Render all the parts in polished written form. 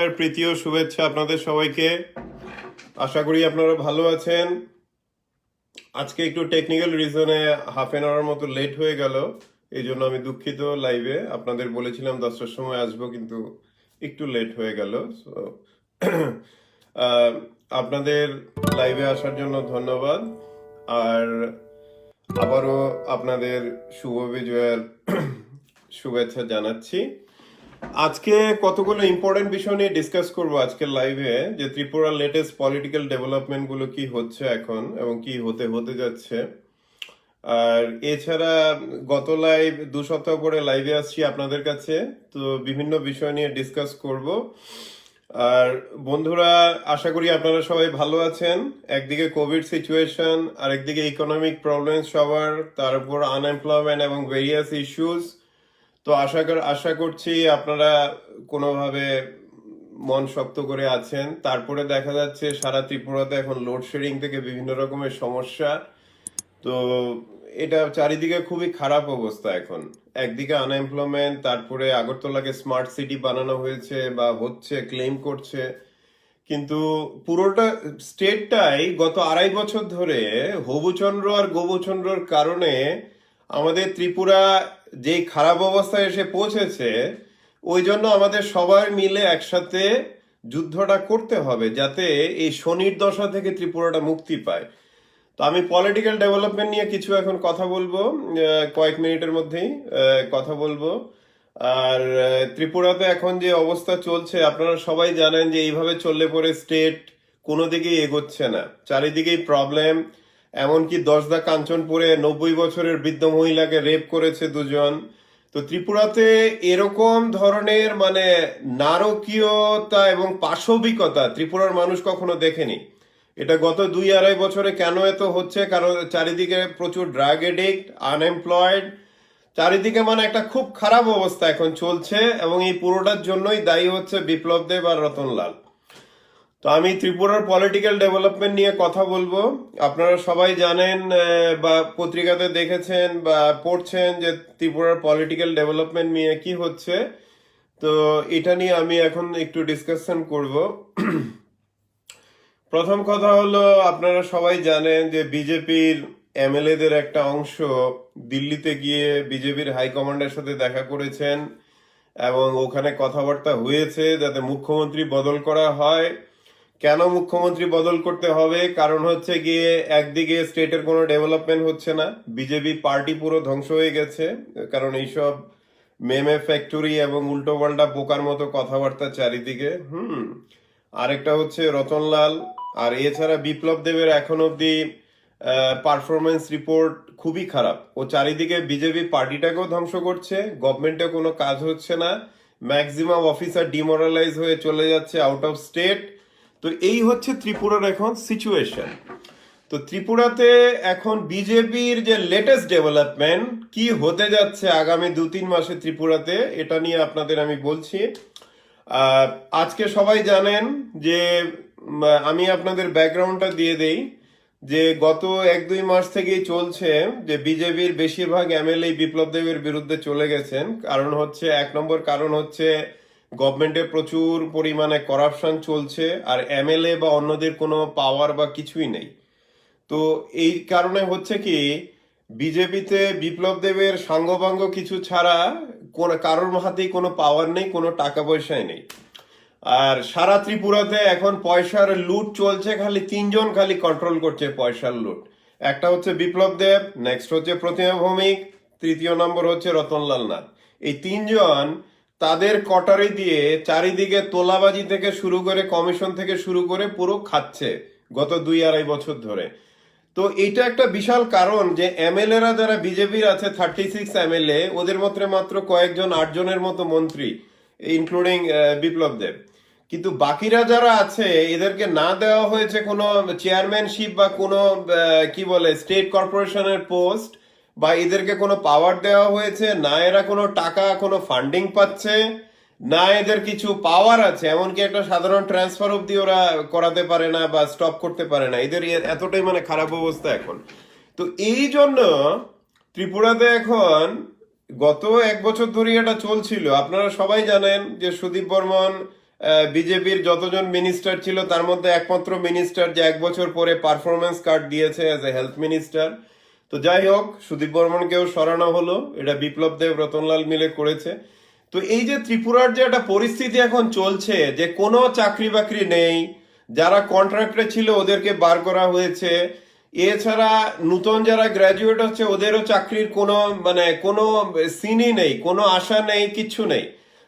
বর্ষবরণের প্রীতি ও শুভেচ্ছা আপনাদের সবাইকে। আশা করি আপনারা ভালো আছেন। আজকে একটু টেকনিক্যাল রিজনে হাফ এন আওয়ার মতো লেট হয়ে গেল, এই জন্য আমি দুঃখিত। লাইভে আপনাদের বলেছিলাম 10টার সময় আসবো, কিন্তু একটু লেট হয়ে গেল। সো আপনাদের লাইভে আসার জন্য ধন্যবাদ। আর আবারও আপনাদের শুভ বিজয়ের শুভেচ্ছা জানাচ্ছি। আজকে কতগুলো ইম্পর্টেন্ট বিষয় নিয়ে ডিসকাস করব আজকের লাইভে, যে ত্রিপুরার লেটেস্ট পলিটিক্যাল ডেভেলপমেন্ট গুলো কি হচ্ছে এখন এবং কি হতে হতে যাচ্ছে। আর এছাড়া গত লাইভ 2 সপ্তাহ পরে লাইভে আসছি আপনাদের কাছে, তো বিভিন্ন বিষয় নিয়ে ডিসকাস করব। আর বন্ধুরা, আশা করি আপনারা সবাই ভালো আছেন। একদিকে কোভিড সিচুয়েশন, আর একদিকে ইকোনমিক প্রবলেম সবার, তার উপর আনএমপ্লয়মেন্ট এবং ভেরিয়াস ইস্যুস। তো আশা করছি আপনারা কোনোভাবে মন শক্ত করে আছেন। তারপরে দেখা যাচ্ছে সারা ত্রিপুরাতে এখন লোডশেডিং থেকে বিভিন্ন রকমের সমস্যা। তো এটা চারিদিকে খুবই খারাপ অবস্থা এখন। একদিকে আনএমপ্লয়মেন্ট, তারপরে আগরতলাকে স্মার্ট সিটি বানানো হয়েছে বা হচ্ছে, ক্লেম করছে, কিন্তু পুরোটা স্টেটটাই গত 2.5 বছর ধরে হবুচন্দ্র আর গোবুচন্দ্রর কারণে আমাদের ত্রিপুরা যে খারাপ অবস্থায় এসে পৌঁছেছে। ওই জন্য আমাদের সবাই মিলে একসাথে যুদ্ধটা করতে হবে, যাতে এই শনির দশা থেকে ত্রিপুরাটা মুক্তি পায়। তো আমি পলিটিক্যাল ডেভেলপমেন্ট নিয়ে কিছু এখন কথা বলবো, কয়েক মিনিটের মধ্যেই কথা বলবো। আর ত্রিপুরাতে এখন যে অবস্থা চলছে আপনারা সবাই জানেন, যে এইভাবে চললে পরে স্টেট কোনো দিকেই এগোচ্ছে না, চারিদিকেই প্রবলেম। এমনকি 10দা কাঞ্চনপুরে 90 বছরের বৃদ্ধ মহিলাকে রেপ করেছে 2জন। তো ত্রিপুরাতে এরকম ধরনের মানে নারকীয়তা এবং পাশবিকতা ত্রিপুরার মানুষ কখনো দেখেনি। এটা গত 2-2.5 বছরে কেন এত হচ্ছে? কারণ চারিদিকে প্রচুর ড্রাগ এডিক্ট, আনএমপ্লয়েড, চারিদিকে মানে একটা খুব খারাপ অবস্থা এখন চলছে। এবং এই পুরোটার জন্যই দায়ী হচ্ছে বিপ্লব দেব আর রতনলাল। তো আমি ত্রিপুরার পলিটিক্যাল ডেভেলপমেন্ট নিয়ে কথা বলবো। আপনারা সবাই জানেন বা পত্রিকাতে দেখেছেন বা পড়ছেন যে ত্রিপুরার পলিটিক্যাল ডেভেলপমেন্ট নিয়ে কি হচ্ছে। তো এটা নিয়ে আমি এখন একটু ডিসকাশন করব। প্রথম কথা হলো, আপনারা সবাই জানেন যে বিজেপির এমএলএদের একটা অংশ দিল্লিতে গিয়ে বিজেপির হাইকমান্ডের সাথে দেখা করেছেন এবং ওখানে কথাবার্তা হয়েছে যাতে মুখ্যমন্ত্রী বদল করা হয়। কেন মুখ্যমন্ত্রী বদল করতে হবে? কারণ হচ্ছে গিয়ে একদিকে স্টেটের কোনো ডেভেলপমেন্ট হচ্ছে না, বিজেপি পার্টি পুরো ধ্বংস হয়ে গেছে, কারণ এইসব মেমে ফ্যাক্টরি এবং উল্টো পাল্টা বোকার মতো কথাবার্তা চারিদিকে। আরেকটা হচ্ছে রতনলাল। আর এছাড়া বিপ্লব দেবের এখন অব্দি পারফরমেন্স রিপোর্ট খুবই খারাপ। ও চারিদিকে বিজেপি পার্টিটাকেও ধ্বংস করছে, গভর্নমেন্টে কোনো কাজ হচ্ছে না, ম্যাক্সিমাম অফিসার ডিমোরালাইজ হয়ে চলে যাচ্ছে আউট অফ স্টেট। তো এই হচ্ছে ত্রিপুরার এখন সিচুয়েশন। তো ত্রিপুরাতে এখন বিজেপির যে লেটেস্ট ডেভেলপমেন্ট কি হতে যাচ্ছে আগামী 2-3 মাসে ত্রিপুরাতে, এটা নিয়ে আপনাদের আমি বলছি। আজকে সবাই জানেন যে আমি আপনাদের ব্যাকগ্রাউন্ডটা দিয়ে দেই, যে গত 1-2 মাস থেকেই চলছে যে বিজেপির বেশিরভাগ এমএলএ বিপ্লব দেবের বিরুদ্ধে চলে গেছেন। কারণ হচ্ছে, 1 নম্বর কারণ হচ্ছে গভর্নমেন্টে প্রচুর পরিমাণে করাপশন চলছে, আর এমএলএ বা অন্যদের কোনো পাওয়ার বা কিছুই নেই। তো এই কারণে হচ্ছে কি, বিজেপিতে বিপ্লব দেবের সাঙ্গপাঙ্গ কিছু ছাড়া কারোর হাতেই কোনো পাওয়ার নেই, কোনো টাকা পয়সাই নেই। আর সারা ত্রিপুরাতে এখন পয়সার লুট চলছে, খালি 3জন খালি কন্ট্রোল করছে পয়সার লুট। একটা হচ্ছে বিপ্লব দেব, নেক্সট হচ্ছে প্রতিমা ভৌমিক, 3য় নম্বর হচ্ছে রতনলাল নাথ। এই 3জন তাদের কটারি দিয়ে চারিদিকে তোলাবাজি থেকে শুরু করে, কমিশন থেকে শুরু করে পুরো খাচ্ছে গত 2-2.5 বছর ধরে। তো এটা একটা বিশাল কারণ যে এমএলএরা যারা বিজেপির আছে, 36 এমএলএ, ওদের মধ্যে মাত্র কয়েকজন, 8জনের মতো মন্ত্রী, ইনক্লুডিং বিপ্লব দেব। কিন্তু বাকিরা যারা আছে এদেরকে না দেওয়া হয়েছে কোনো চেয়ারম্যানশিপ বা কোনো কি বলে স্টেট কর্পোরেশনের পোস্ট, বা এদেরকে কোনো পাওয়ার দেওয়া হয়েছে না, এরা কোনো টাকা কোনো ফান্ডিং পাচ্ছে না, এদের কিছু পাওয়ার আছে, এমনকি একটা সাধারণ ট্রান্সফার অব্দি ওরা করাতে পারে না বা স্টপ করতে পারে না। এদের এতটাই মানে খারাপ অবস্থা এখন। তো এই জন্য ত্রিপুরাতে এখন গত 1 বছর ধরে এটা চলছিল। আপনারা সবাই জানেন যে সুদীপ বর্মন বিজেপির যতজন মিনিস্টার ছিল তার মধ্যে একমাত্র মিনিস্টার যে 1 বছর পরে পারফরমেন্স কার্ড দিয়েছে অ্যাজ এ হেলথ মিনিস্টার। তো যাই হোক, সুদীপ বর্মনকেও সরানো হলো, এটা বিপ্লব দেব রতনলাল মিলে করেছে। তো এই যে ত্রিপুরার যে একটা পরিস্থিতি এখন চলছে, যে কোনো চাকরি বাকরি নেই, যারা কন্ট্রাক্টরে ছিল ওদেরকে বার করা হয়েছে, এছাড়া নতুন যারা গ্র্যাজুয়েট হচ্ছে ওদেরও চাকরির কোনো কোনো সিনই নেই, কোনো আশা নেই, কিচ্ছু নেই।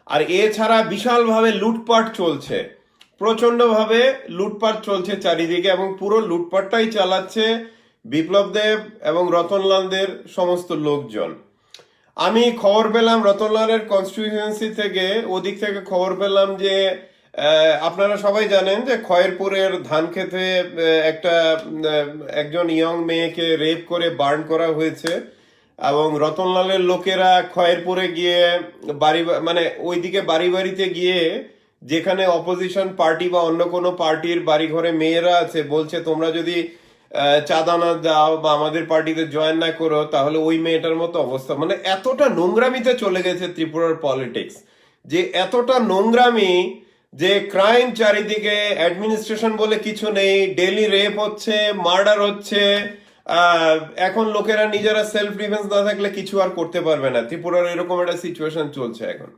আর এছাড়া বিশালভাবে লুটপাট চলছে, প্রচন্ডভাবে লুটপাট চলছে চারিদিকে, এবং পুরো লুটপাটটাই চালাচ্ছে বিপ্লব দেব এবং রতনলালদের সমস্ত লোকজন। আমি খবর পেলাম রতনলালের কনস্টিটিউয়েন্সি থেকে, ওদিক থেকে খবর পেলাম যে আপনারা সবাই জানেন যে খয়েরপুরের ধান খেতে একজন ইয়ং মেয়েকে রেপ করে বার্ন করা হয়েছে, এবং রতনলালের লোকেরা খয়েরপুরে গিয়ে ওইদিকে বাড়ি বাড়িতে গিয়ে, যেখানে অপোজিশন পার্টি বা অন্য কোনো পার্টির বাড়ি ঘরে মেয়েরা আছে, বলছে তোমরা যদি চাঁদা না দাও বা আমাদের পার্টিতে জয়েন না করো তাহলে ওই মেয়েটার মতো অবস্থা। এতটা নোংরামিতে চলে গেছে ত্রিপুরার পলিটিক্স, যে এতটা নোংরামি যে ক্রাইম চারিদিকে, অ্যাডমিনিস্ট্রেশন বলে কিছু নেই, ডেলি রেপ হচ্ছে, মার্ডার হচ্ছে। এখন লোকেরা নিজেরা সেলফ ডিফেন্স না থাকলে কিছু আর করতে পারবে না। ত্রিপুরার এরকম একটা সিচুয়েশন চলছে এখন।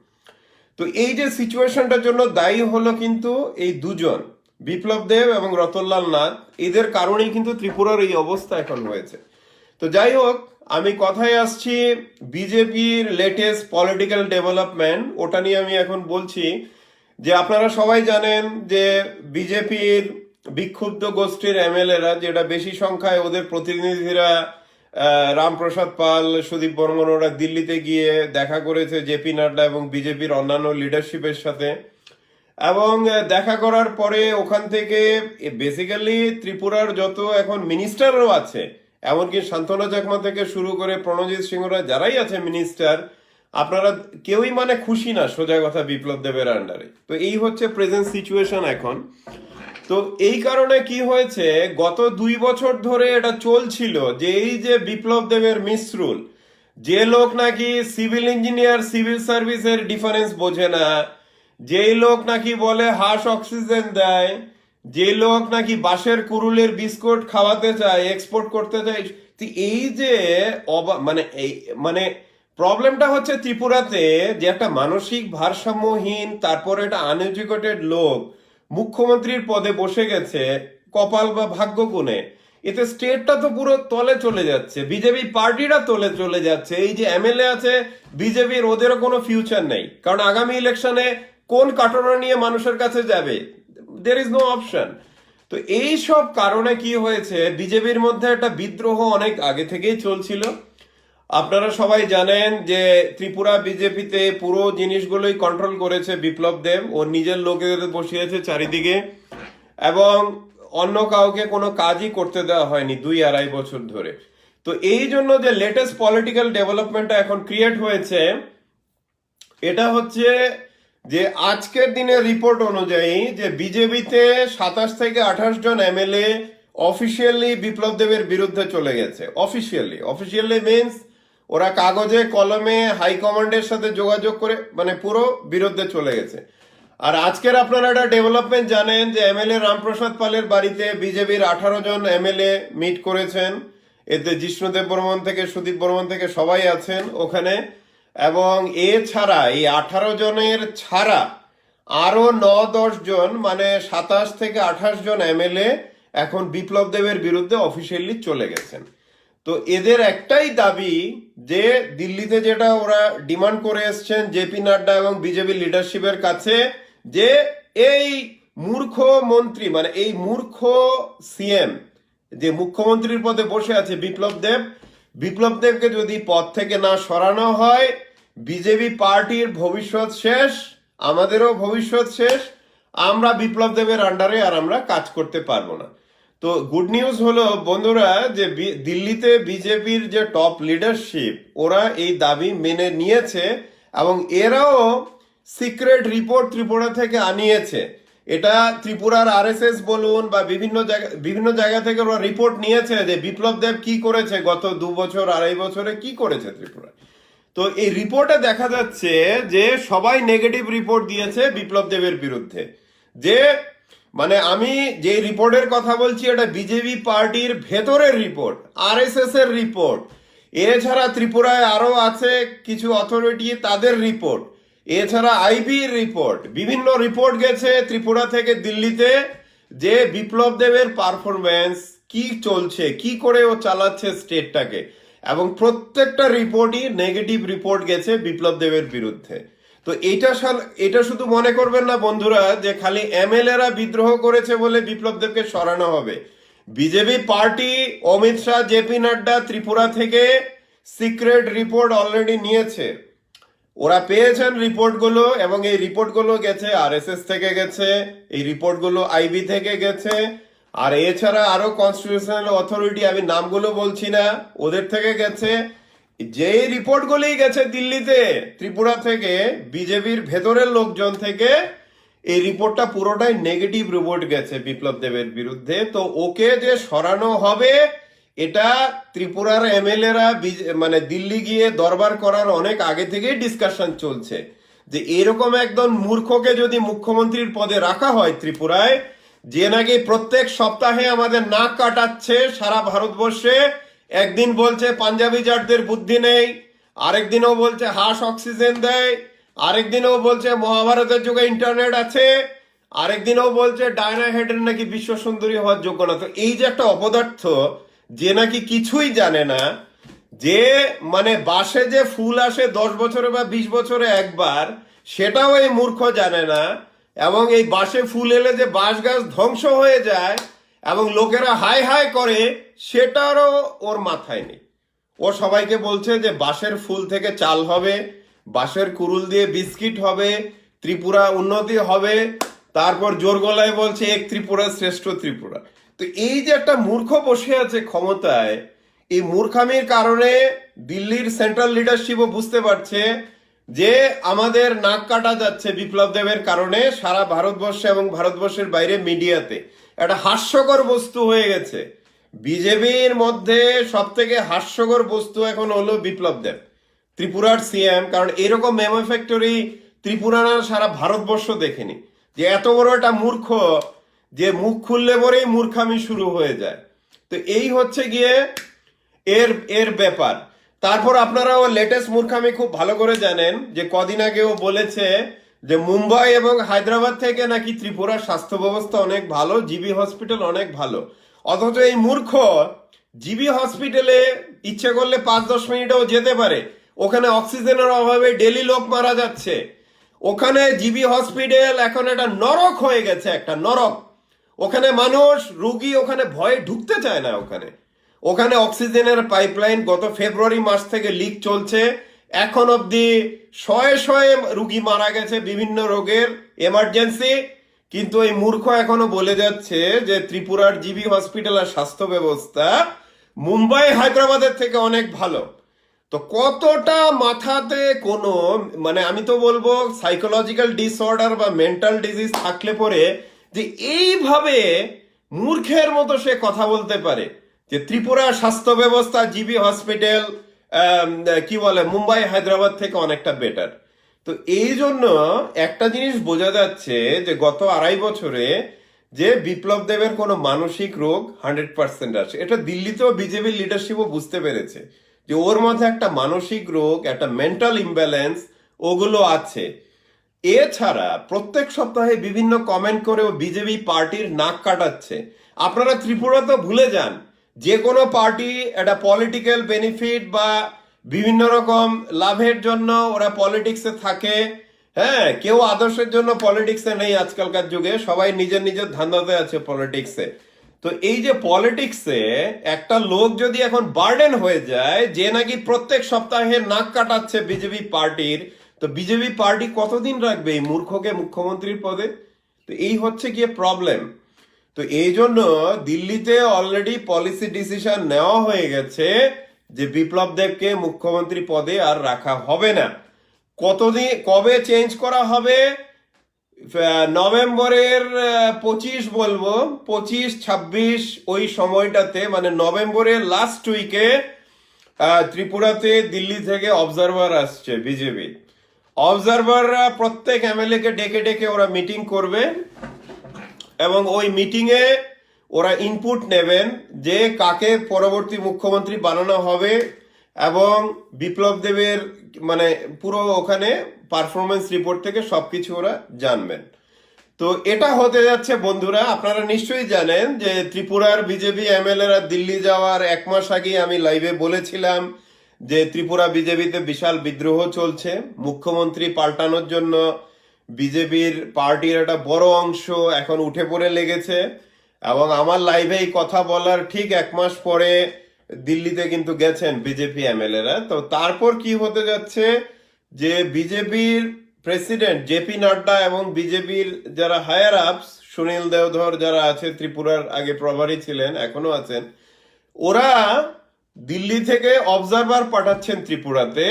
তো এই যে সিচুয়েশনটার জন্য দায়ী হলো কিন্তু এই দুজন, বিপ্লব দেব এবং রতনলাল নাথ। এদের কারণেই কিন্তু ত্রিপুরার এই অবস্থা এখন হয়েছে। তো যাই হোক, আমি কথায় আসছি বিজেপির লেটেস্ট পলিটিক্যাল ডেভেলপমেন্ট, ওটা নিয়ে আমি এখন বলছি। যে আপনারা সবাই জানেন যে বিজেপির বিক্ষুব্ধ গোষ্ঠীর এমএলএরা, যেটা বেশি সংখ্যায় ওদের প্রতিনিধিরা, রামপ্রসাদ পাল, সুদীপ বর্মন, ওরা দিল্লিতে গিয়ে দেখা করেছে জেপি নাড্ডা এবং বিজেপির অন্যান্য লিডারশিপের সাথে। এবং দেখা করার পরে ওখান থেকে বেসিক্যালি ত্রিপুরার যত এখন মিনিস্টারও আছে, এমনকি শান্তনা চাকমা থেকে শুরু করে প্রণজিৎ সিংহরা যারাই আছে মিনিস্টার, আপনারা কেউই খুশি না, সোজা কথা, বিপ্লব দেবের আন্ডারে। তো এই হচ্ছে প্রেজেন্ট সিচুয়েশন এখন। তো এই কারণে কি হয়েছে, গত 2 বছর ধরে এটা চলছিল যে এই যে বিপ্লব দেবের মিসরুল, যে লোক নাকি সিভিল ইঞ্জিনিয়ার, সিভিল সার্ভিসের ডিফারেন্স বোঝে না, যেই লোক নাকি বলে হার্শ অক্সিজেন দেয়, যে লোক নাকি বাঁশের কুরুলের বিস্কুট খাওয়াতে চায়, এক্সপোর্ট করতে চায়। এই যে প্রবলেমটা হচ্ছে ত্রিপুরাতে, যে একটা মানসিক ভারসাম্যহীন, তারপরে একটা আনএডুকেটেড লোক মুখ্যমন্ত্রীর পদে বসে গেছে, কপাল বা ভাগ্য গুণে। এতে স্টেটটা তো পুরো তলে চলে যাচ্ছে, বিজেপি পার্টিটা তলে চলে যাচ্ছে। এই যে এমএলএ আছে বিজেপির, ওদেরও কোনো ফিউচার নেই, কারণ আগামী ইলেকশনে কোন কাটরা নিয়ে মানুষের কাছে যাবে, দের ইজ নো অপশন। তো এই সব কারণে কি হয়েছে, বিজেপির মধ্যে একটা বিদ্রোহ অনেক আগে থেকেই চলছিল। আপনারা সবাই জানেন যে ত্রিপুরা বিজেপিতে পুরো জিনিসগুলোই কন্ট্রোল করেছে বিপ্লব দেব, ও নিজের লোকেদের বসিয়েছে চারিদিকে, এবং অন্য কাউকে কোনো কাজই করতে দেওয়া হয়নি 2-2.5 বছর ধরে। তো এই জন্য যে লেটেস্ট পলিটিক্যাল ডেভেলপমেন্টটা এখন ক্রিয়েট হয়েছে, এটা হচ্ছে যে আজকের দিনের রিপোর্ট অনুযায়ী যে বিজেপিতে 27 থেকে 28 জন এমএলএ অফিসিয়ালি বিপ্লব দেবের বিরুদ্ধে চলে গেছে। অফিসিয়ালি মিনস ওরা কাগজে কলমে হাইকমান্ডের সাথে যোগাযোগ করে পুরো বিরুদ্ধে চলে গেছে। আর আজকের আপনারা একটা ডেভেলপমেন্ট জানেন যে এমএলএ রামপ্রসাদ পালের বাড়িতে বিজেপির 18 জন এমএলএ মিট করেছেন। এতে জিষ্ণুদেব বর্মন থেকে সুদীপ বর্মন থেকে সবাই আছেন ওখানে। এবং এছাড়া এই 18 জনের ছাড়া আরো 9-10 জন 27 থেকে 28 জন এমএলএ এখন বিপ্লব দেবের বিরুদ্ধে অফিসিয়ালি চলে গেছেন। তো এদের একটাই দাবি, যে দিল্লিতে যেটা ওরা ডিমান্ড করে এসছেন জেপি নাড্ডা এবং বিজেপি লিডারশিপের কাছে, যে এই মূর্খ মন্ত্রী, এই মূর্খ সিএম যে মুখ্যমন্ত্রীর পদে বসে আছে বিপ্লব দেবকে যদি পদ থেকে না সরানো হয়, বিজেপি পার্টির ভবিষ্যৎ শেষ, আমাদেরও ভবিষ্যৎ শেষ। আমরা বিপ্লব দেবের আন্ডারে আর আমরা কাজ করতে পারবো না। তো গুড নিউজ হলো বন্ধুরা, যে দিল্লিতে বিজেপির যে টপ লিডারশিপ, ওরা এই দাবি মেনে নিয়েছে, এবং এরাও সিক্রেট রিপোর্ট ত্রিপুরা থেকে আনিয়েছে। এটা ত্রিপুরার আরএসএস বলুন বা বিভিন্ন জায়গা থেকে ওরা রিপোর্ট নিয়েছে যে বিপ্লব দেব কি করেছে গত 2 বছর 2.5 বছরে, কি করেছে ত্রিপুরা। তো এই রিপোর্টে দেখা যাচ্ছে যে সবাই নেগেটিভ রিপোর্ট দিয়েছে বিপ্লব দেবের বিরুদ্ধে। যে মানে আমি যে রিপোর্টের কথা বলছি এটা বিজেপি পার্টির ভেতরের রিপোর্ট, আরএসএস এর রিপোর্ট, এছাড়া ত্রিপুরায় আরো আছে কিছু অথরিটি তাদের রিপোর্ট, এছাড়া আইবির রিপোর্ট, বিভিন্ন রিপোর্ট গেছে ত্রিপুরা থেকে দিল্লিতে যে বিপ্লব দেবের পারফরমেন্স কি চলছে, কি করে ও চালাচ্ছে স্টেটটাকে, এবং প্রত্যেকটা রিপোর্টই নেগেটিভ রিপোর্ট গেছে বিপ্লব দেবের বিরুদ্ধে। তো এটা শুধু মনে করবেন না বন্ধুরা যে খালি এমএলএরা বিদ্রোহ করেছে বলে বিপ্লব দেবকে সরানো হবে। BJP party, Amit Shah, JP Nadda Tripura থেকে সিক্রেট রিপোর্ট অলরেডি নিয়েছে, ওরা পেয়েছেন রিপোর্টগুলো, এবং এই রিপোর্টগুলো গেছে আরএসএস থেকে গেছে, এই রিপোর্টগুলো আইবি থেকে গেছে, আর এছাড়া আরো কনস্টিটিউশনাল অথরিটি, আমি নামগুলো বলছি না, ওদের থেকে গেছে। যে রিপোর্টগুলি গেছে দিল্লিতে ত্রিপুরা থেকে বিজেপির ভেতরের লোকজন থেকে, এই রিপোর্টটা পুরোটাই নেগেটিভ রিপোর্ট গেছে বিপ্লব দেবের বিরুদ্ধে। তো ওকে যে সরানো হবে এটা ত্রিপুরার এমএলএরা মানে দিল্লি গিয়ে দরবার করার অনেক আগে থেকেই ডিসকাশন চলছে যে এরকম একদম মূর্খকে যদি মুখ্যমন্ত্রীর পদে রাখা হয় ত্রিপুরায়, যে নাকি প্রত্যেক সপ্তাহে আমাদের নাক কাটাচ্ছে সারা ভারতবর্ষে, একদিন বলছে পাঞ্জাবি জাটদের বুদ্ধি নেই, আরেকদিনও বলছে হাঁস অক্সিজেন দেয়, আরেকদিনও বলছে মহাভারতের যুগে ইন্টারনেট আছে, আরেকদিনও বলছে ডায়না হেডের নাকি বিশ্ব সুন্দরী হওয়ার যোগ্য না। তো এই যে একটা অপদার্থ যে নাকি কিছুই জানে না, যে মানে বাসে যে ফুল আসে 10 বছরে বা 20 বছরে একবার, সেটাও এই মূর্খ জানে না, এবং এই বাসে ফুল এলে যে বাঁশ গাছ ধ্বংস হয়ে যায় এবং লোকেরা হাই হাই করে সেটারও ওর মাথায় নেই। ও সবাইকে বলছে যে বাঁশের ফুল থেকে চাল হবে, বাঁশের কুরুল দিয়ে বিস্কিট হবে, ত্রিপুরা উন্নতি হবে, তারপর জোর গলায় বলছে এক ত্রিপুরা শ্রেষ্ঠ ত্রিপুরা। তো এই যে একটা মূর্খ বসে আছে ক্ষমতায়, এই মূর্খামির কারণে দিল্লির সেন্ট্রাল লিডারশিপও বুঝতে পারছে যে আমাদের নাক কাটা যাচ্ছে বিপ্লব দেবের কারণে সারা ভারতবর্ষে এবং ভারতবর্ষের বাইরে মিডিয়াতে একটা হাস্যকর বস্তু হয়ে গেছে। বিজেপির মধ্যে সব থেকে হাস্যকর বস্তু এখন হলো বিপ্লব দেব, ত্রিপুরার সিএম। কারণ এরকম মেমো ফ্যাক্টরি ত্রিপুরার সারা ভারতবর্ষ দেখেনি, যে এত বড় একটা মূর্খ যে মুখ খুললে পরেই মূর্খামি শুরু হয়ে যায়। তো এই হচ্ছে গিয়ে এর এর ব্যাপার। তারপর আপনারা ও লেটেস্ট মূর্খামি খুব ভালো করে জানেন যে কদিন আগে ও বলেছে যে মুম্বাই এবং হায়দ্রাবাদ থেকে নাকি ত্রিপুরার স্বাস্থ্য ব্যবস্থা অনেক ভালো, জিবি হসপিটাল অনেক ভালো। অথচ এই মূর্খ জিবি হসপিটালে ইচ্ছে করলে 5-10 মিনিটেও যেতে পারে, ওখানে অক্সিজেনের অভাবে ডেলি লোক মারা যাচ্ছে। ওখানে জিবি হসপিটাল এখন একটা নরক হয়ে গেছে, একটা নরক। ওখানে মানুষ রুগী ওখানে ভয়ে ঢুকতে চায় না। ওখানে অক্সিজেনের পাইপলাইন গত ফেব্রুয়ারি মাস থেকে লিক চলছে, এখন অব্দি শয়ে শয়ে রুগী মারা গেছে বিভিন্ন রোগের এমার্জেন্সি। কিন্তু এই মূর্খ এখনো বলে যাচ্ছে যে ত্রিপুরার জিবি হসপিটাল আর স্বাস্থ্য ব্যবস্থা মুম্বাই হায়দ্রাবাদের থেকে অনেক ভালো। তো কতটা মাথাতে কোনো মানে আমি তো বলবো সাইকোলজিক্যাল ডিসঅর্ডার বা মেন্টাল ডিজিজ থাকলে পরে যে এইভাবে মূর্খের মতো সে কথা বলতে পারে যে ত্রিপুরা স্বাস্থ্য ব্যবস্থা জিবি হসপিটাল কি বলে মুম্বাই হায়দ্রাবাদ থেকে অনেকটা বেটার। তো এই জন্য একটা জিনিস বোঝা যাচ্ছে যে গত 2.5 বছরে যে বিপ্লব দেবের কোনো মানসিক রোগ 100% আছে। এটা দিল্লিতেও বিজেপি লিডারশিপও বুঝতে পেরেছে যে ওর মধ্যে একটা মানসিক রোগ, একটা মেন্টাল ইমব্যালেন্স ওগুলো আছে। এছাড়া প্রত্যেক সপ্তাহে বিভিন্ন কমেন্ট করেও বিজেপি পার্টির নাক কাটাচ্ছে। আপনারা ত্রিপুরা তো ভুলে যান, যে কোনো পার্টি একটা পলিটিক্যাল বেনিফিট বা বিভিন্ন রকম লাভের জন্য ওরা পলিটিক্সে থাকে। হ্যাঁ, কেউ আদর্শের জন্য পলিটিক্সে নেই আজকালকার যুগে, সবাই নিজের নিজের ধান্দাতে আছে পলিটিক্সে। তো এই যে পলিটিক্সে একটা লোক যদি এখন বার্ডেন হয়ে যায় যে নাকি প্রত্যেক সপ্তাহে নাক কাটাচ্ছে বিজেপি পার্টির, তো বিজেপি পার্টি কতদিন রাখবে এই মূর্খকে মুখ্যমন্ত্রীর পদে? তো এই হচ্ছে গিয়ে প্রবলেম। তো এই জন্য দিল্লিতে অলরেডি পলিসি ডিসিশন নেওয়া হয়ে গেছে যে বিপ্লব দেবকে মুখ্যমন্ত্রী পদে আর রাখা হবে না। কতদিন কবে চেঞ্জ করা হবে? নভেম্বরের 25 বলবো, 25-26 ওই সময়টাতে, মানে নভেম্বরের লাস্ট উইকে ত্রিপুরাতে দিল্লি থেকে অবজারভার আসছে বিজেপি। অবজারভাররা প্রত্যেক এমএলএ কে ডেকে ডেকে ওরা মিটিং করবে এবং ওই মিটিংয়ে ওরা ইনপুট নেবেন যে কাকে পরবর্তী মুখ্যমন্ত্রী বানানো হবে, এবং বিপ্লব দেবের মানে পুরো ওখানে পারফরমেন্স রিপোর্ট থেকে সবকিছু ওরা জানবেন। তো এটা হতে যাচ্ছে বন্ধুরা, আপনারা নিশ্চয়ই জানেন যে ত্রিপুরার বিজেপি এমএলএরা দিল্লি যাওয়ার 1 মাস আগে আমি লাইভে বলেছিলাম যে ত্রিপুরা বিজেপিতে বিশাল বিদ্রোহ চলছে, মুখ্যমন্ত্রী পাল্টানোর জন্য বিজেপির পার্টির একটা বড় অংশ এখন উঠে পড়ে লেগেছে। এবং আমার লাইভে এই কথা বলার ঠিক 1 মাস পরে দিল্লিতে কিন্তু গেছেন বিজেপি এমএলএরা। তো তারপর কি হতে যাচ্ছে যে বিজেপির প্রেসিডেন্ট জেপি নাড্ডা এবং বিজেপির যারা হায়ার আপস, সুনীল দেওধর যারা আছে, ত্রিপুরার আগে প্রভারী ছিলেন এখনো আছেন, ওরা দিল্লি থেকে অবজারভার পাঠাচ্ছেন ত্রিপুরাতে,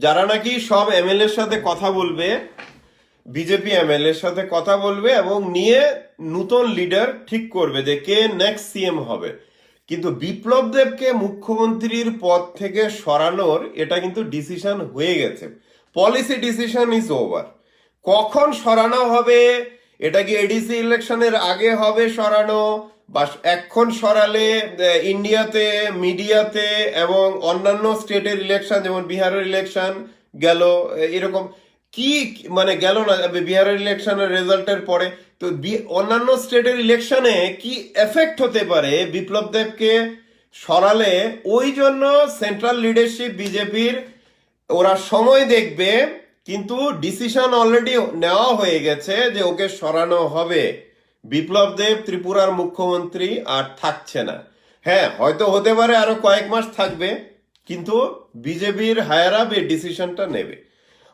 যারা নাকি সব এমএলএর সাথে কথা বলবে, বিজেপি এমএলএর সাথে কথা বলবে এবং নিয়ে নতুন লিডার ঠিক করবে যে কে নেক্সট সিএম হবে। কিন্তু বিপ্লব দেবকে মুখ্যমন্ত্রীর পদ থেকে সরানোর এটা কিন্তু ডিসিশন হয়ে গেছে, পলিসি ডিসিশন ইজ ওভার। কখন সরানো হবে, এটা কি এডিসি ইলেকশনের আগে হবে সরানো, বা এখন সরালে ইন্ডিয়াতে মিডিয়াতে এবং অন্যান্য স্টেটের ইলেকশন যেমন বিহারের ইলেকশন গেল, এরকম কি মানে গেল না বিহারের ইলেকশনের রেজাল্টের পরে, তো অন্যান্য স্টেটের ইলেকশনে কি এফেক্ট হতে পারে বিপ্লব দেবকে সরালে, ওই জন্য সেন্ট্রাল লিডারশিপ বিজেপির ওরা সময় দেখবে, কিন্তু ডিসিশন অলরেডি নেওয়া হয়ে গেছে যে ওকে সরানো হবে। বিপ্লব দেব ত্রিপুরার মুখ্যমন্ত্রী আর থাকছে না। হ্যাঁ, হয়তো হতে পারে আরো কয়েক মাস থাকবে, কিন্তু বিজেপির হায়ার আপ এই ডিসিশনটা নেবে।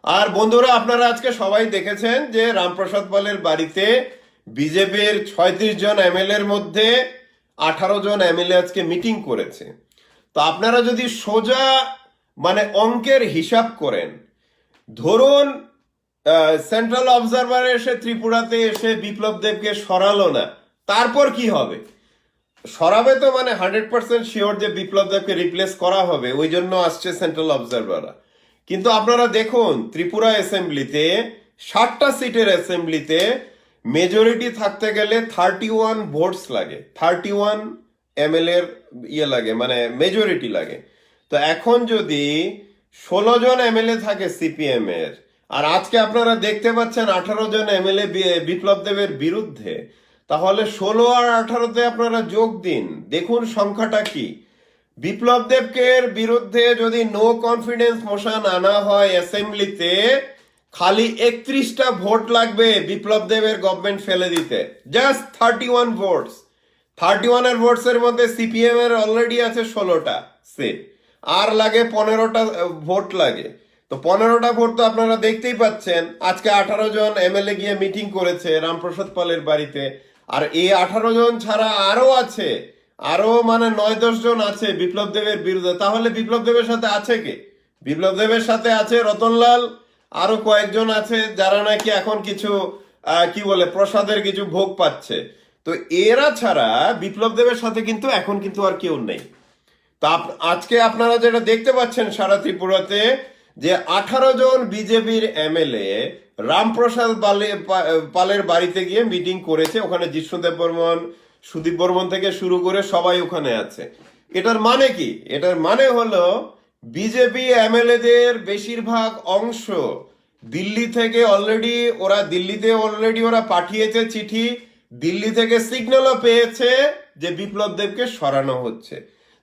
আর বন্ধুরা, আপনারা আজকে সবাই দেখেছেন যে রামপ্রসাদ পালের বাড়িতে বিজেপির 36 জন এমএলএর মধ্যে 18 জন এমএলএ আজকে মিটিং করেছে। তো আপনারা যদি সোজা মানে অঙ্কের হিসাব করেন, ধরুন সেন্ট্রাল অবজারভার এসে ত্রিপুরাতে এসে বিপ্লব দেবকে সরালো না, তারপর কি হবে? সরাবে তো মানে 100% শিওর যে বিপ্লব দেবকে রিপ্লেস করা হবে, ওই জন্য আসছে সেন্ট্রাল অবজারভাররা। কিন্তু আপনারা দেখুন ত্রিপুরা অ্যাসেম্বলিতে 60টা সিটের অ্যাসেম্বলিতে মেজরিটি থাকতে গেলে 31 ভোটস লাগে, 31 এমএলএ ইয়ে লাগে, মানে মেজরিটি লাগে। তো এখন যদি 16 জন এমএলএ থাকে সিপিএম এর, আর আজকে আপনারা দেখতে পাচ্ছেন 18 জন এমএলএ বিপ্লব দেবের বিরুদ্ধে, তাহলে 16 আর 18তে আপনারা যোগ দিন, দেখুন সংখ্যাটা কি। বিপ্লব দেবকে বিরুদ্ধে যদি নো কনফিডেন্স মোশন আনা হয় অ্যাসেম্বলিতে, খালি 31টা ভোট লাগবে বিপ্লব দেবের গভর্নমেন্ট ফেলে দিতে, জাস্ট 31 ভোটস। 31 এর ভোটস এর মধ্যে সিপিএম এর অলরেডি আছে 16টা সিট, আর লাগে 15টা ভোট লাগে। তো 15টা ভোট তো আপনারা দেখতেই পাচ্ছেন। আজকে 18 জন এমএলএ গিয়ে মিটিং করেছে রামপ্রসাদ পালের বাড়িতে, আর এই 18 জন ছাড়া আরো আছে, আরো মানে 9-10 জন আছে বিপ্লব দেবের বিরুদ্ধে। তাহলে বিপ্লব দেবের সাথে আছে কে? বিপ্লব দেবের সাথে আছে রতনলাল, আরো কয়েকজন আছে যারা নাকি এখন কিছু কি বলে প্রসাদের কিছু ভোগ পাচ্ছে। তো এরা ছাড়া বিপ্লব দেবের সাথে কিন্তু এখন কিন্তু আর কেউ নেই। তা আজকে আপনারা যেটা দেখতে পাচ্ছেন সারা ত্রিপুরাতে, যে 18 জন বিজেপির এমএলএ রামপ্রসাদ পালের বাড়িতে গিয়ে মিটিং করেছে। ওখানে জিষ্ণুদেব বর্মন, সুদীপ বর্মন থেকে শুরু করে সবাই ওখানে আছে। এটার মানে কি? এটার মানে হলো বিজেপি এমএলএদের বেশিরভাগ অংশ দিল্লি থেকে দিল্লিতে অলরেডি ওরা পাঠিয়েছে চিঠি, দিল্লি থেকে সিগন্যালও পেয়েছে যে বিপ্লব দেবকে সরানো হচ্ছে।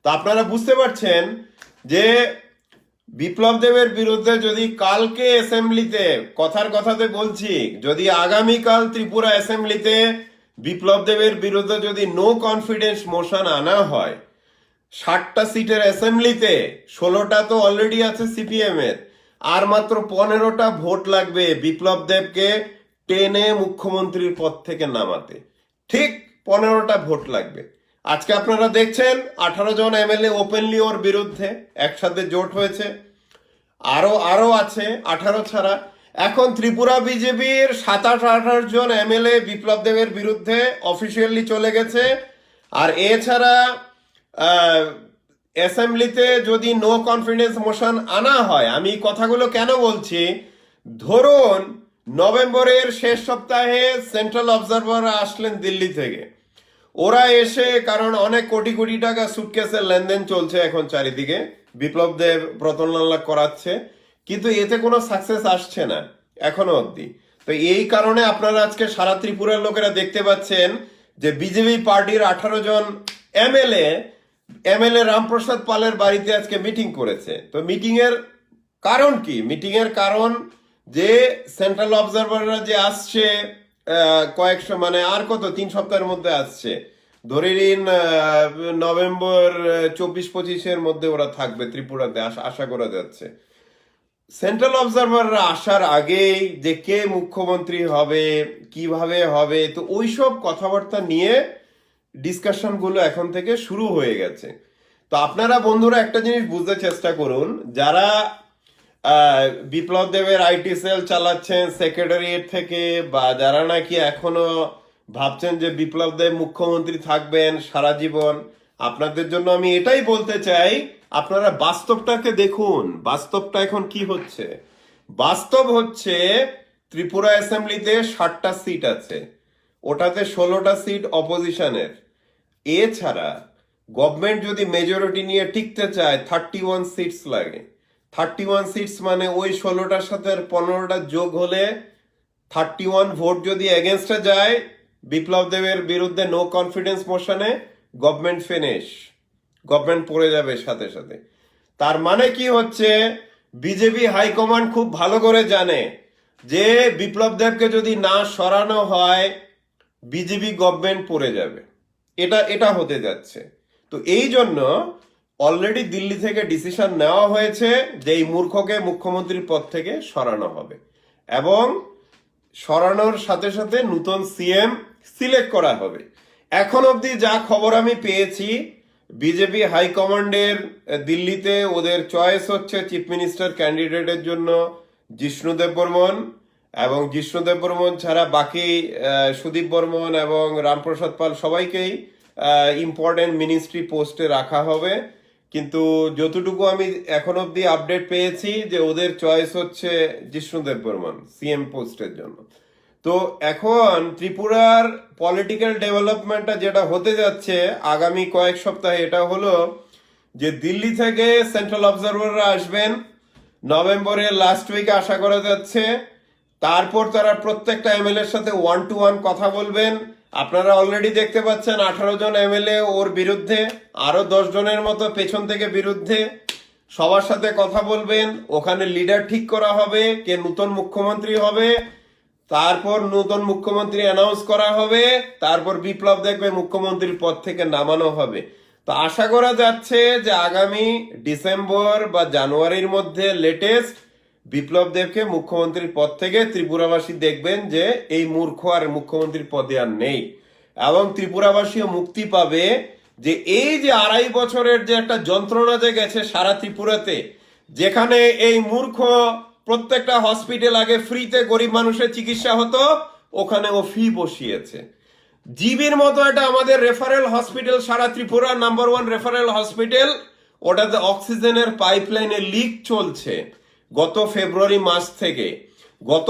তা আপনারা বুঝতে পারছেন যে বিপ্লব দেবের বিরুদ্ধে যদি কালকে অ্যাসেম্বলিতে, কথাতে বলছি, যদি আগামীকাল ত্রিপুরা অ্যাসেম্বলিতে বিপ্লব দেবের বিরুদ্ধে যদি নো কনফিডেন্স মোশন আনা হয়, 60টা সিটের অ্যাসেম্বলিতে 16টা তো অলরেডি আছে সিপিএম এর, আর মাত্র 15টা ভোট লাগবে বিপ্লব দেবকে টেনে মুখ্যমন্ত্রীর পদ থেকে নামাতে। ঠিক 15টা ভোট লাগবে। আজকে আপনারা দেখছেন 18 জন এমএলএ ওপেনলি ওর বিরুদ্ধে একসাথে জোট হয়েছে, আরো আছে 18 ছাড়া। এখন ত্রিপুরা বিজেপির 27-28 জন এমএলএ বিপ্লব দেবের বিরুদ্ধে অফিসিয়ালি চলে গেছে। আর এছাড়া অ্যাসেম্বলিতে যদি নো কনফিডেন্স মোশন আনা হয়, আমি এই কথাগুলো কেন বলছি, ধরুন নভেম্বরের শেষ সপ্তাহে সেন্ট্রাল অবজারভাররা আসলেন দিল্লি থেকে, ওরা এসে, কারণ অনেক কোটি কোটি টাকা সুটকেসের লেনদেন চলছে এখন চারিদিকে, বিপ্লব দেব প্রতনলাল করাচ্ছে, কিন্তু এতে কোনো সাকসেস আসছে না এখনো অবধি। তো এই কারণে আপনারা আজকে সারা ত্রিপুরার লোকেরা দেখতে পাচ্ছেন যে বিজেপি পার্টির 18 জন এমএলএ এমএলএ রামপ্রসাদ পালের বাড়িতে আজকে মিটিং করেছে। তো মিটিং এর কারণ কি? মিটিং এর কারণ যে সেন্ট্রাল অবজারভাররা যে আসছে কয়েকশো, মানে আর কত 3 সপ্তাহের মধ্যে আসছে, ধরে নিন নভেম্বর 24-25-এর মধ্যে ওরা থাকবে ত্রিপুরাতে, আশা করা যাচ্ছে। সেন্ট্রাল অবজারভাররা আসার আগেই যে কে মুখ্যমন্ত্রী হবে, কিভাবে হবে, তো ওইসব কথাবার্তা নিয়ে ডিসকাশন গুলো এখন থেকে শুরু হয়ে গেছে। তো আপনারা বন্ধুরা একটা জিনিস বুঝতে চেষ্টা করুন, যারা বিপ্লব দেবের আইটি সেল চালাচ্ছেন সেক্রেটারিয়েট থেকে, বা যারা নাকি এখনো ভাবছেন যে বিপ্লব দেব মুখ্যমন্ত্রী থাকবেন সারা জীবন, আপনাদের জন্য আমি এটাই বলতে চাই, আপনারা বাস্তবটাকে দেখুন। বাস্তবটা এখন কি হচ্ছে? বাস্তব হচ্ছে ত্রিপুরা অ্যাসেম্বলিতে 60টা সিট আছে, ওটাতে 16টা সিট অপোজিশনের। এছাড়া গভর্নমেন্ট যদি মেজরিটি নিয়ে টিকতে চায় 31 সিটস লাগে। 31 সিটস মানে ওই 16টার সাথে 15টা যোগ হলে 31 ভোট যদি এগেনস্টে যায় বিপ্লব দেবের বিরুদ্ধে নো কনফিডেন্স মোশনে, গভর্নমেন্ট ফিনিশ, গভর্নমেন্ট পড়ে যাবে সাথে সাথে। তার মানে কি হচ্ছে, বিজেপি হাইকমান্ড খুব ভালো করে জানে যে বিপ্লব দেবকে যদি না সরানো হয় বিজেপি গভর্নমেন্ট পড়ে যাবে, এটা হতে যাচ্ছে। তো এই জন্য অলরেডি দিল্লি থেকে ডিসিশন নেওয়া হয়েছে যে এই মূর্খকে মুখ্যমন্ত্রীর পদ থেকে সরানো হবে, এবং সরানোর সাথে সাথে নতুন সিএম সিলেক্ট করা হবে। এখন অবধি যা খবর আমি পেয়েছি, বিজেপি হাইকমান্ডের দিল্লিতে ওদের চয়েস হচ্ছে চিফ মিনিস্টার ক্যান্ডিডেটের জন্য জিষ্ণুদেব বর্মন, এবং জিষ্ণুদেব বর্মন ছাড়া বাকি সুদীপ বর্মন এবং রামপ্রসাদ পাল সবাইকেই ইম্পর্টেন্ট মিনিস্ট্রি পোস্টে রাখা হবে। কিন্তু যতটুকু আমি এখন অবধি আপডেট পেয়েছি যে ওদের চয়েস হচ্ছে জিষ্ণুদেব বর্মন সিএম পোস্টের জন্য। তো এখন ত্রিপুরার পলিটিক্যাল ডেভেলপমেন্টটা যেটা হতে যাচ্ছে আগামী কয়েক সপ্তাহে, এটা হলো যে দিল্লি থেকে সেন্ট্রাল অবজারভাররা আসবেন নভেম্বরের লাস্ট উইকে আশা করা যাচ্ছে। তারপর তারা প্রত্যেকটা এমএলএ এর সাথে 1-to-1 কথা বলবেন। আপনারা অলরেডি দেখতে পাচ্ছেন 18 জন এমএলএ ওর বিরুদ্ধে, আরো 10 জনের মতো পেছন থেকে বিরুদ্ধে, সবার সাথে কথা বলবেন। ওখানে লিডার ঠিক করা হবে কে নতুন মুখ্যমন্ত্রী হবে, তারপর নতুন মুখ্যমন্ত্রী অ্যানাউন্স করা হবে, তারপর বিপ্লব দেখবে মুখ্যমন্ত্রীর পদ থেকে নামানো হবে। তো আশা করা যাচ্ছে যে আগামী ডিসেম্বর বা জানুয়ারির মধ্যে লেটেস্ট বিপ্লব দেবকে মুখ্যমন্ত্রীর পদ থেকে ত্রিপুরাবাসী দেখবেন যে এই মূর্খ আর মুখ্যমন্ত্রীর পদে আর নেই, এবং ত্রিপুরাবাসীও মুক্তি পাবে যে এই যে 2.5 বছরের যে একটা যন্ত্রণা যে গেছে সারা ত্রিপুরাতে, যেখানে এই মূর্খ প্রত্যেকটা হসপিটাল আগে ফ্রিতে গরিব মানুষের চিকিৎসা হতো, ওখানে ও ফি বসিয়েছে। জিবির মতো এটা আমাদের রেফারেল হসপিটাল, সারা ত্রিপুরা নাম্বার 1 রেফারেল হসপিটাল, ওটাতে অক্সিজেনের পাইপলাইনে লিক চলছে গত ফেব্রুয়ারি মাস থেকে। গত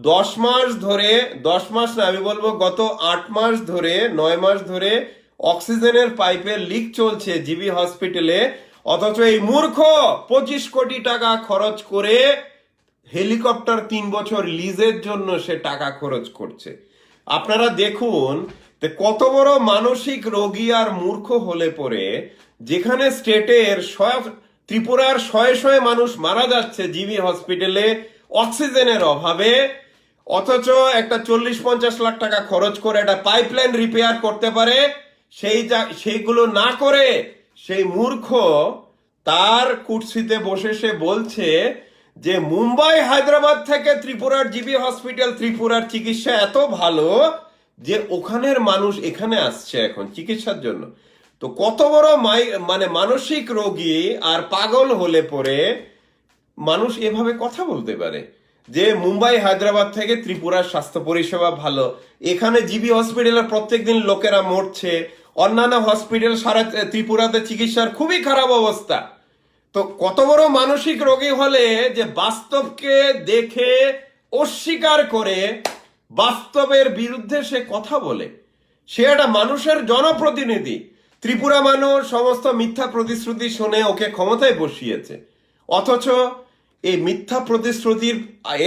10 মাস ধরে, 10 মাস না আমি বলবো গত 8 মাস ধরে, 9 মাস ধরে অক্সিজেনের পাইপে লিক চলছে জিবি হসপিটালে। অথচ এই মূর্খ 25 কোটি টাকা খরচ করে হেলিকপ্টার 3 বছর লিজের জন্য সে টাকা খরচ করছে। আপনারা দেখুন কত বড় মানসিক রোগী আর মূর্খ হলে পরে, যেখানে স্টেটের ত্রিপুরার শয়ে শয়ে মানুষ মারা যাচ্ছে জিবি হসপিটালে অক্সিজেনের অভাবে, অথচ একটা 40-50 লাখ টাকা খরচ করে একটা পাইপলাইন রিপেয়ার করতে পারে, সেইগুলো না করে সেই মূর্খ তার কুর্সিতে বসে সে বলছে যে মুম্বাই হায়দ্রাবাদ থেকে ত্রিপুরার জিবি হসপিটাল, ত্রিপুরার চিকিৎসা এত ভালো যে ওখানের মানুষ এখানে আসছে এখন চিকিৎসার জন্য। তো কত বড় মানে মানসিক রোগী আর পাগল হলে পরে মানুষ এভাবে কথা বলতে পারে যে মুম্বাই হায়দ্রাবাদ থেকে ত্রিপুরার স্বাস্থ্য পরিষেবা ভালো, এখানে জিবি হসপিটালে প্রত্যেকদিন লোকেরা মরছে, অন্যান্য হসপিটাল সারা ত্রিপুরাতে চিকিৎসার খুবই খারাপ অবস্থা। তো কত বড় মানসিক রোগী হলে যে বাস্তবকে দেখে অস্বীকার করে বাস্তবের বিরুদ্ধে সে কথা বলে, সে একটা মানুষের জনপ্রতিনিধি। ত্রিপুরা মানুষ সমস্ত মিথ্যা প্রতিশ্রুতি শুনে ওকে ক্ষমতায় বসিয়েছে, অথচ এই মিথ্যা প্রতিশ্রুতির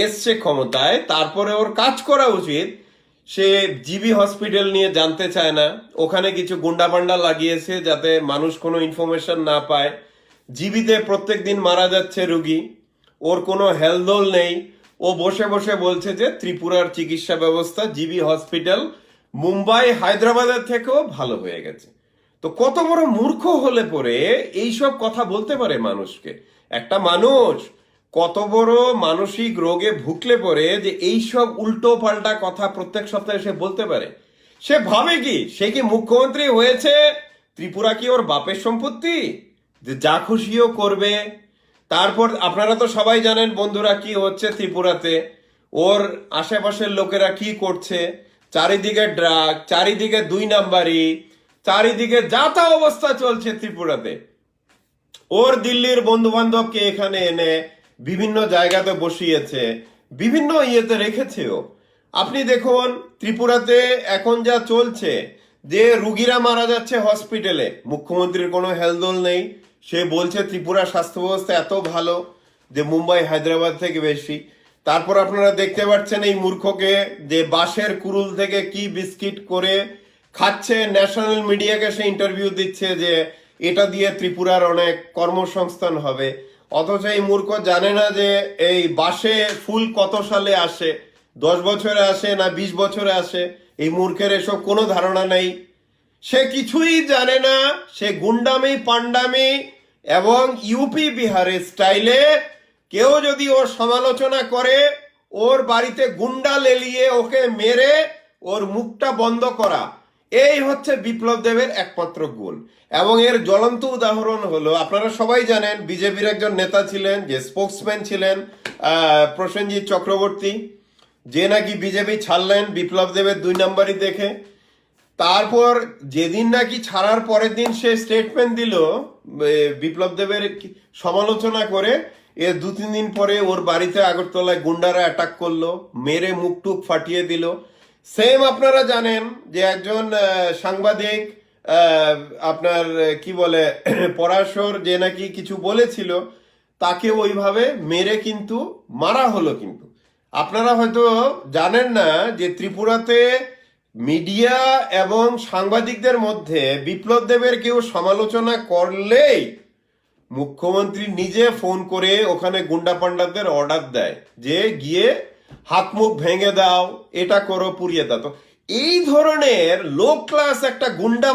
এসছে ক্ষমতায়, তারপরে ওর কাজ করা উচিত। সে জিবি হসপিটাল নিয়ে জানতে চায় না, ওখানে কিছু গুন্ডাপান্ডা লাগিয়েছে যাতে মানুষ কোনো ইনফরমেশন না পায়। জিবিতে প্রত্যেক দিন মারা যাচ্ছে রুগী, ওর কোনো হেলদোল নেই। ও বসে বসে বলছে যে ত্রিপুরার চিকিৎসা ব্যবস্থা জিবি হসপিটাল মুম্বাই হায়দ্রাবাদের থেকেও ভালো হয়ে গেছে। তো কত বড় মূর্খ হলে পরে এইসব কথা বলতে পারে মানুষকে? একটা মানুষ কত বড় মানসিক রোগে ভুগলে পরে যে এইসব উল্টো পাল্টা কথা প্রত্যেক সপ্তাহে সে বলতে পারে? সে ভাবে কি, সে কি মুখ্যমন্ত্রী হয়েছে? ত্রিপুরা কি ওর বাপের সম্পত্তি যে যা খুশিও করবে? তারপর আপনারা তো সবাই জানেন বন্ধুরা কি হচ্ছে ত্রিপুরাতে, ওর আশেপাশের লোকেরা কি করছে। চারিদিকে ড্রাগ, চারিদিকে 2 নাম্বারি, চারিদিকে যা তা অবস্থা চলছে ত্রিপুরাতে। ওর দিল্লির বন্ধু বান্ধবকে এখানে এনে বিভিন্ন জায়গাতে বসিয়েছে, বিভিন্ন ইয়েতে রেখেছেও। আপনি দেখুন ত্রিপুরাতে এখন যা চলছে, যে রুগীরা মারা যাচ্ছে হসপিটালে, মুখ্যমন্ত্রীর কোনো হেলদোল নেই। সে বলছে ত্রিপুরা স্বাস্থ্য ব্যবস্থা এত ভালো যে মুম্বাই হায়দ্রাবাদ থেকে বেশি। তারপর আপনারা দেখতে পাচ্ছেন এই মূর্খকে যে বাঁশের কুরুল থেকে কি বিস্কিট করে খাচ্ছে, ন্যাশনাল মিডিয়াকে সে ইন্টারভিউ দিচ্ছে যে এটা দিয়ে ত্রিপুরার অনেক কর্মসংস্থান হবে। অথচ এই মূর্খ জানে না যে এই বাঁশে ফুল কত সালে আসে, 10 বছরে আসে না 20 বছরে আসে। এই মূর্খের এসব কোনো ধারণা নেই, সে কিছুই জানে না। সে গুন্ডামি পান্ডামি এবং ইউপি বিহারের স্টাইলে কেউ যদি ওর সমালোচনা করে, ওর বাড়িতে গুন্ডা লেলিয়ে ওকে মেরে ওর মুখটা বন্ধ করা, এই হচ্ছে বিপ্লব দেবের একমাত্র গুণ। এবং এর জ্বলন্ত উদাহরণ হলো, আপনারা সবাই জানেন বিজেপির একজন নেতা ছিলেন, যে স্পোক্সম্যান ছিলেন, প্রসেনজিৎ চক্রবর্তী, যে নাকি বিজেপি ছাড়লেন বিপ্লব দেবের 2 নাম্বারই দেখে। তারপর যেদিন নাকি ছাড়ার পরের দিন সে স্টেটমেন্ট দিল বিপ্লব দেবের সমালোচনা করে, এর 2-3 দিন পরে ওর বাড়িতে আগরতলায় গুন্ডারা অ্যাটাক করলো, মেরে মুখ টুক ফাটিয়ে দিল। সেম আপনারা জানেন যে একজন সাংবাদিক আপনার কি বলে পরাশর, যে নাকি কিছু বলেছিল, তাকে ওইভাবে মেরে কিন্তু মারা হলো। কিন্তু আপনারা হয়তো জানেন না যে ত্রিপুরাতে মিডিয়া এবং সাংবাদিকদের মধ্যে বিপ্লব দেবের কেউ সমালোচনা করলেই মুখ্যমন্ত্রী নিজে ফোন করে ওখানে গুন্ডা পান্ডাদের অর্ডার দেয় যে গিয়ে হাত মুখ ভেঙে দাও, এটা করো, পুড়িয়ে দাও। তো এই ধরনের লো ক্লাস একটা গুন্ডা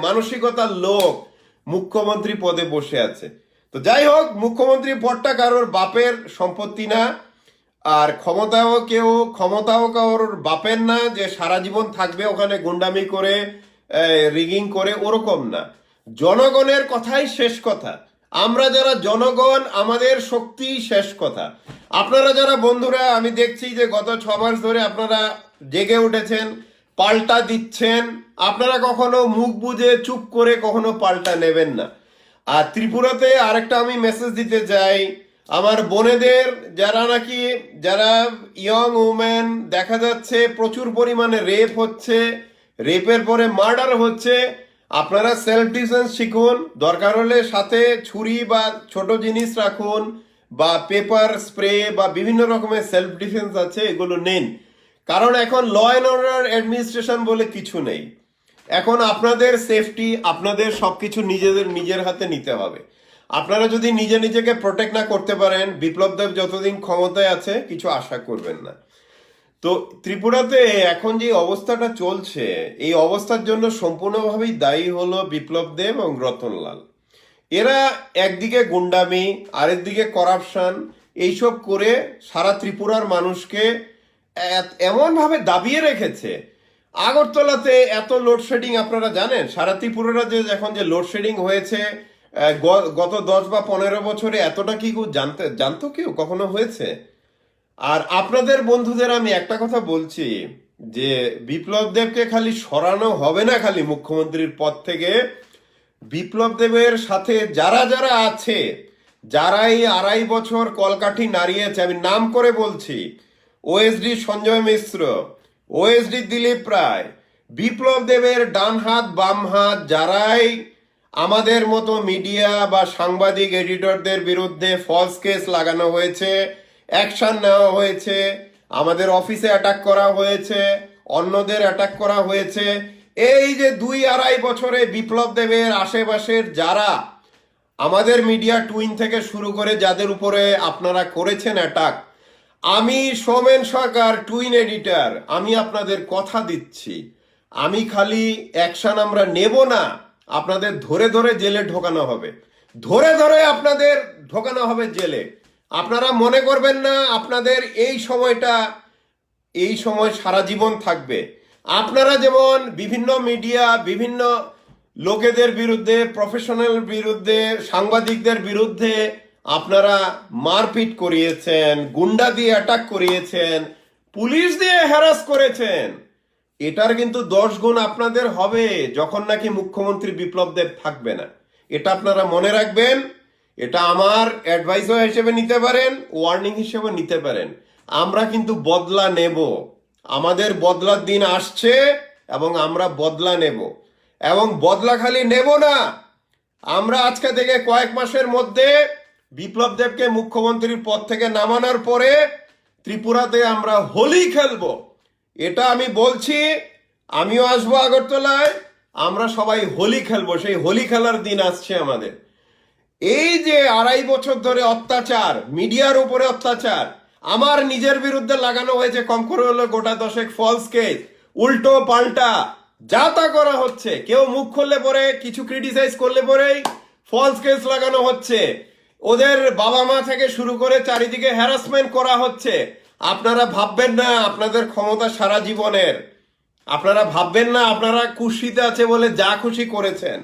মানসিকতার লোক মুখ্যমন্ত্রী পদে বসে আছে। তো যাই হোক, মুখ্যমন্ত্রী পদটা কারোর বাপের সম্পত্তি না, আর ক্ষমতাও কারোর বাপের না যে সারা জীবন থাকবে ওখানে গুন্ডামি করে, রিগিং করে, ওরকম না। জনগণের কথাই শেষ কথা। আমরা যারা জনগণ, আমাদের শক্তি শেষ কথা। আপনারা যারা বন্ধুরা, আমি দেখছি যে গত 6 মাস ধরে আপনারা জেগে উঠেছেন, পাল্টা দিচ্ছেন। আপনারা কখনো মুখ বুজে চুপ করে কখনো পাল্টা নেবেন না। আর ত্রিপুরাতে আরেকটা আমি মেসেজ দিতে চাই, আমার বোনেদের যারা ইয়ং উমেন, দেখা যাচ্ছে প্রচুর পরিমাণে রেপ হচ্ছে, রেপের পরে মার্ডার হচ্ছে। আপনারা সেলফ ডিফেন্স শিখুন, দরকার হলে সাথে ছুরি বা ছোট জিনিস রাখুন, বা পেপার স্প্রে বা বিভিন্ন রকমের সেলফ ডিফেন্স আছে, এগুলো নিন। কারণ এখন ল অ্যান্ড অর্ডার অ্যাডমিনিস্ট্রেশন বলে কিছু নেই। এখন আপনাদের সেফটি, আপনাদের সবকিছু নিজের হাতে নিতে হবে। আপনারা যদি নিজেকে প্রোটেক্ট না করতে পারেন, বিপ্লব দেব যতদিন ক্ষমতায় আছে কিছু আশা করবেন না। তো ত্রিপুরাতে এখন যে অবস্থাটা চলছে, এই অবস্থার জন্য সম্পূর্ণভাবেই দায়ী হলো বিপ্লব দেব এবং রতনলাল। এরা একদিকে গুন্ডামি, আরেকদিকে করাপশন, এইসব করে সারা ত্রিপুরার মানুষকে এমনভাবে দাবিয়ে রেখেছে। আগরতলাতে এত লোডশেডিং আপনারা জানেন, সারা ত্রিপুরার এখন যে লোডশেডিং হয়েছে গত 10 বা 15 বছরে, এতটা কি জানতো কেউ কখনো হয়েছে? আর আপনাদের বন্ধুদের আমি একটা কথা বলছি, যে বিপ্লব দেবকে খালি সরানো হবে না খালি মুখ্যমন্ত্রীর পদ থেকে, বিপ্লব দেবের সাথে যারা যারা আছে, যারা এই 2.5 বছর কলকাঠি নাড়িয়েছে, আমি নাম করে বলছি, ওএসডি সঞ্জয় মিশ্র, ওএসডি দিলীপ রায়, বিপ্লব দেবের ডান হাত বাম হাত, যারাই আমাদের মতো মিডিয়া বা সাংবাদিক এডিটরদের বিরুদ্ধে ফলস কেস লাগানো হয়েছে, অ্যাকশন নেওয়া হয়েছে, আমাদের অফিসে অ্যাটাক করা হয়েছে, অন্যদের অ্যাটাক করা হয়েছে, এই যে 2-2.5 বছরে বিপ্লব দেবের আশেপাশের যারা আমাদের মিডিয়া টুইন থেকে শুরু করে যাদের উপরে আপনারা করেছেন অ্যাটাক, আমি সৌমেন সরকার টুইন এডিটর, আমি আপনাদের কথা দিচ্ছি, আমি খালি অ্যাকশন আমরা নেব না, আপনাদের ধরে ধরে জেলে ঢোকানো হবে, ধরে ধরে আপনাদের ঢোকানো হবে জেলে। আপনারা মনে করবেন না আপনাদের এই সময় সারা জীবন থাকবে। আপনারা যেমন বিভিন্ন মিডিয়া, বিভিন্ন লোকেদের বিরুদ্ধে, প্রফেশনাল বিরুদ্ধে, সাংবাদিকদের বিরুদ্ধে আপনারা মারপিট করিয়েছেন, গুন্ডা দিয়ে অ্যাটাক করিয়েছেন, পুলিশ দিয়ে হ্যারাস করেছেন, এটার কিন্তু 10 গুণ আপনাদের হবে যখন নাকি মুখ্যমন্ত্রী বিপ্লব দেব থাকবে না। এটা আপনারা মনে রাখবেন, এটা আমার অ্যাডভাইসও হিসেবে নিতে পারেন, ওয়ার্নিং হিসেবে নিতে পারেন। আমরা কিন্তু বদলা নেব, আমাদের বদলার দিন আসছে এবং আমরা বদলা নেব। এবং বদলা খালি নেব না, আমরা আজকে থেকে কয়েক মাসের মধ্যে বিপ্লব দেবকে মুখ্যমন্ত্রীর পদ থেকে নামানোর পরে ত্রিপুরাতে আমরা হোলি খেলবো, এটা আমি বলছি। আমিও আসবো আগরতলায়, আমরা সবাই হোলি খেলবো, সেই হোলি খেলার দিন আসছে আমাদের। এই যে 2.5 বছর ধরে অত্যাচার, মিডিয়ার উপরে অত্যাচার, আমার নিজের বিরুদ্ধে লাগানো হয়েছে কম করে হলো গোটা 10 ফলস কেস, উল্টো পাল্টা যা তা করা হচ্ছে, কেউ মুখ খুললে পরে কিছু ক্রিটিসাইজ করলে পরেই ফলস কেস লাগানো হচ্ছে, ওদের বাবা মা থেকে শুরু করে চারিদিকে হ্যারাসমেন্ট করা হচ্ছে। আপনারা ভাববেন না আপনাদের ক্ষমতা সারা জীবনের, আপনারা ভাববেন না আপনারা খুশিতে আছে বলে যা খুশি করেছেন।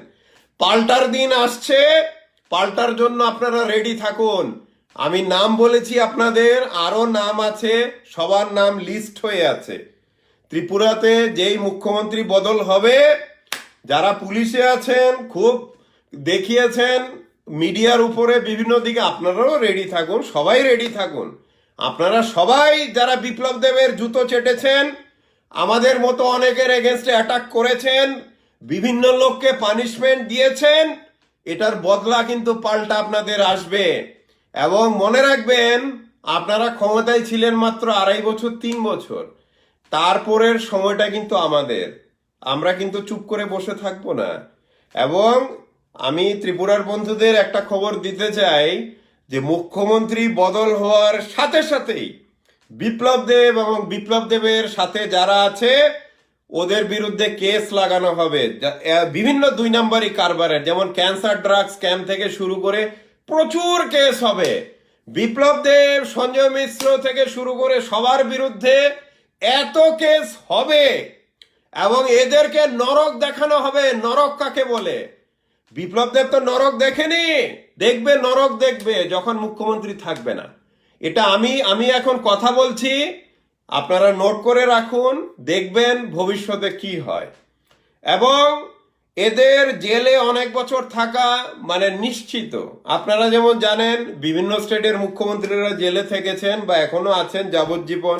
পাল্টার দিন আসছে, পাল্টার জন্য আপনারা রেডি থাকুন। আমি নাম বলেছি আপনাদের, আরো নাম আছে, সবার নাম লিস্ট হয়ে আছে। ত্রিপুরাতে যেই মুখ্যমন্ত্রী বদল হবে, যারা পুলিশে আছেন খুব দেখিয়েছেন, মিডিয়ার উপরে বিভিন্ন দিকে, আপনারাও রেডি থাকুন, সবাই রেডি থাকুন। আপনারা সবাই যারা বিপ্লব দেবের জুতো চেটেছেন, আমাদের মতো অনেকের এগেনস্টে অ্যাটাক করেছেন, বিভিন্ন লোককে পানিশমেন্ট দিয়েছেন, এটার বদলা কিন্তু পাল্টা আপনাদের আসবে। এবং মনে রাখবেন, আপনারা ক্ষমতায় ছিলেন মাত্র 2.5 বছর 3 বছর, তারপরের সময়টা কিন্তু আমাদের, আমরা কিন্তু চুপ করে বসে থাকবো না। এবং আমি ত্রিপুরার বন্ধুদের একটা খবর দিতে চাই যে মুখ্যমন্ত্রী বদল হওয়ার সাথে সাথেই বিপ্লব দেব এবং বিপ্লব দেবের সাথে যারা আছে ওদের বিরুদ্ধে কেস লাগানো হবে, বিভিন্ন 2 নম্বরই কারবারের, যেমন ক্যান্সার ড্রাগ স্ক্যাম থেকে শুরু করে প্রচুর কেস হবে। বিপ্লব দেব, সঞ্জয় মিশ্র থেকে শুরু করে সবার বিরুদ্ধে এত কেস হবে এবং এদেরকে নরক দেখানো হবে। নরক কাকে বলে? বিপ্লব দেব তো নরক দেখেনি, দেখবে, নরক দেখবে যখন মুখ্যমন্ত্রী থাকবে না। এটা আমি এখন কথা বলছি, আপনারা নোট করে রাখুন, দেখবেন ভবিষ্যতে কি হয়। এবং এদের জেলে অনেক বছর থাকা মানে নিশ্চিত। আপনারা যেমন জানেন বিভিন্ন স্টেটের মুখ্যমন্ত্রীরা জেলে থেকেছেন বা এখনো আছেন যাবজ্জীবন,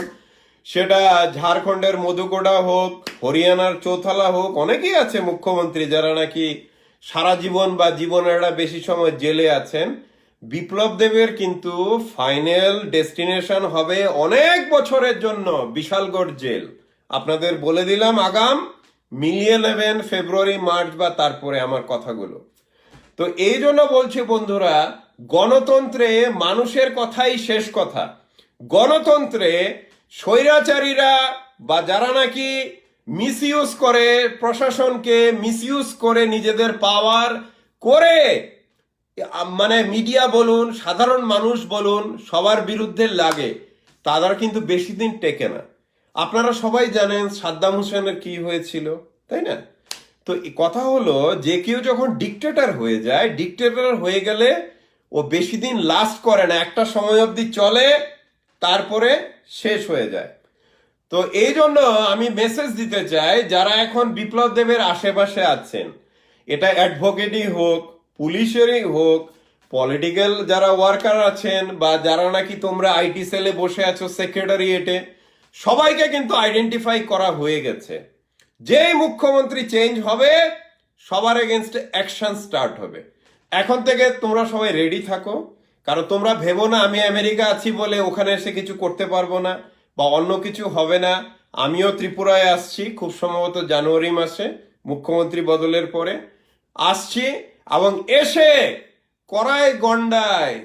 সেটা ঝাড়খণ্ডের মধুকোড়া হোক, হরিয়ানার চৌথালা হোক, অনেকেই আছে মুখ্যমন্ত্রী যারা নাকি সারা জীবন বা জীবনের একটা বেশি সময় জেলে আছেন। বিপ্লব দেবের কিন্তু ফাইনাল ডেস্টিনেশন হবে অনেক বছরের জন্য বিশালগড় জেল। আপনাদের বলে দিলাম, আগাম মিলিয়ে নেবেন ফেব্রুয়ারি মার্চ বা তারপরে আমার কথাগুলো। তো এই জন্য বলছি বন্ধুরা, গণতন্ত্রে মানুষের কথাই শেষ কথা। গণতন্ত্রে স্বৈরাচারীরা বা যারা নাকি মিসইউজ করে, প্রশাসনকে মিসইউজ করে নিজেদের পাওয়ার করে, মানে মিডিয়া বলুন, সাধারণ মানুষ বলুন, সবার বিরুদ্ধে লাগে, তারা কিন্তু বেশি দিন টেকে না। আপনারা সবাই জানেন সাদ্দাম হোসেনের কি হয়েছিল, তাই না? তো কথা হলো, যে কেউ যখন ডিক্টেটর হয়ে যায়, ডিক্টেটর হয়ে গেলে ও বেশি দিন লাস্ট করে না, একটা সময় অবধি চলে, তারপরে শেষ হয়ে যায়। তো এই জন্য আমি মেসেজ দিতে চাই যারা এখন বিপ্লব দেবের আশেপাশে আছেন, এটা অ্যাডভোকেটই হোক, পুলিশেরই হোক, পলিটিক্যাল যারা ওয়ার্কার আছেন, বা যারা নাকি তোমরা আইটি সেলে বসে আছো সেক্রেটারিয়েটে, সবাইকে কিন্তু আইডেন্টিফাই করা হয়ে গেছে। যেই মুখ্যমন্ত্রী চেঞ্জ হবে সবার এগেনস্টে অ্যাকশন স্টার্ট হবে। এখন থেকে তোমরা সবাই রেডি থাকো, কারণ তোমরা ভেবো না আমি আমেরিকা আছি বলে ওখানে এসে কিছু করতে পারবো না বা অন্য কিছু হবে না। আমিও ত্রিপুরায় আসছি খুব সম্ভবত জানুয়ারি মাসে, মুখ্যমন্ত্রী বদলের পরে আসছি, এবং এসে কড়ায় গন্ডায়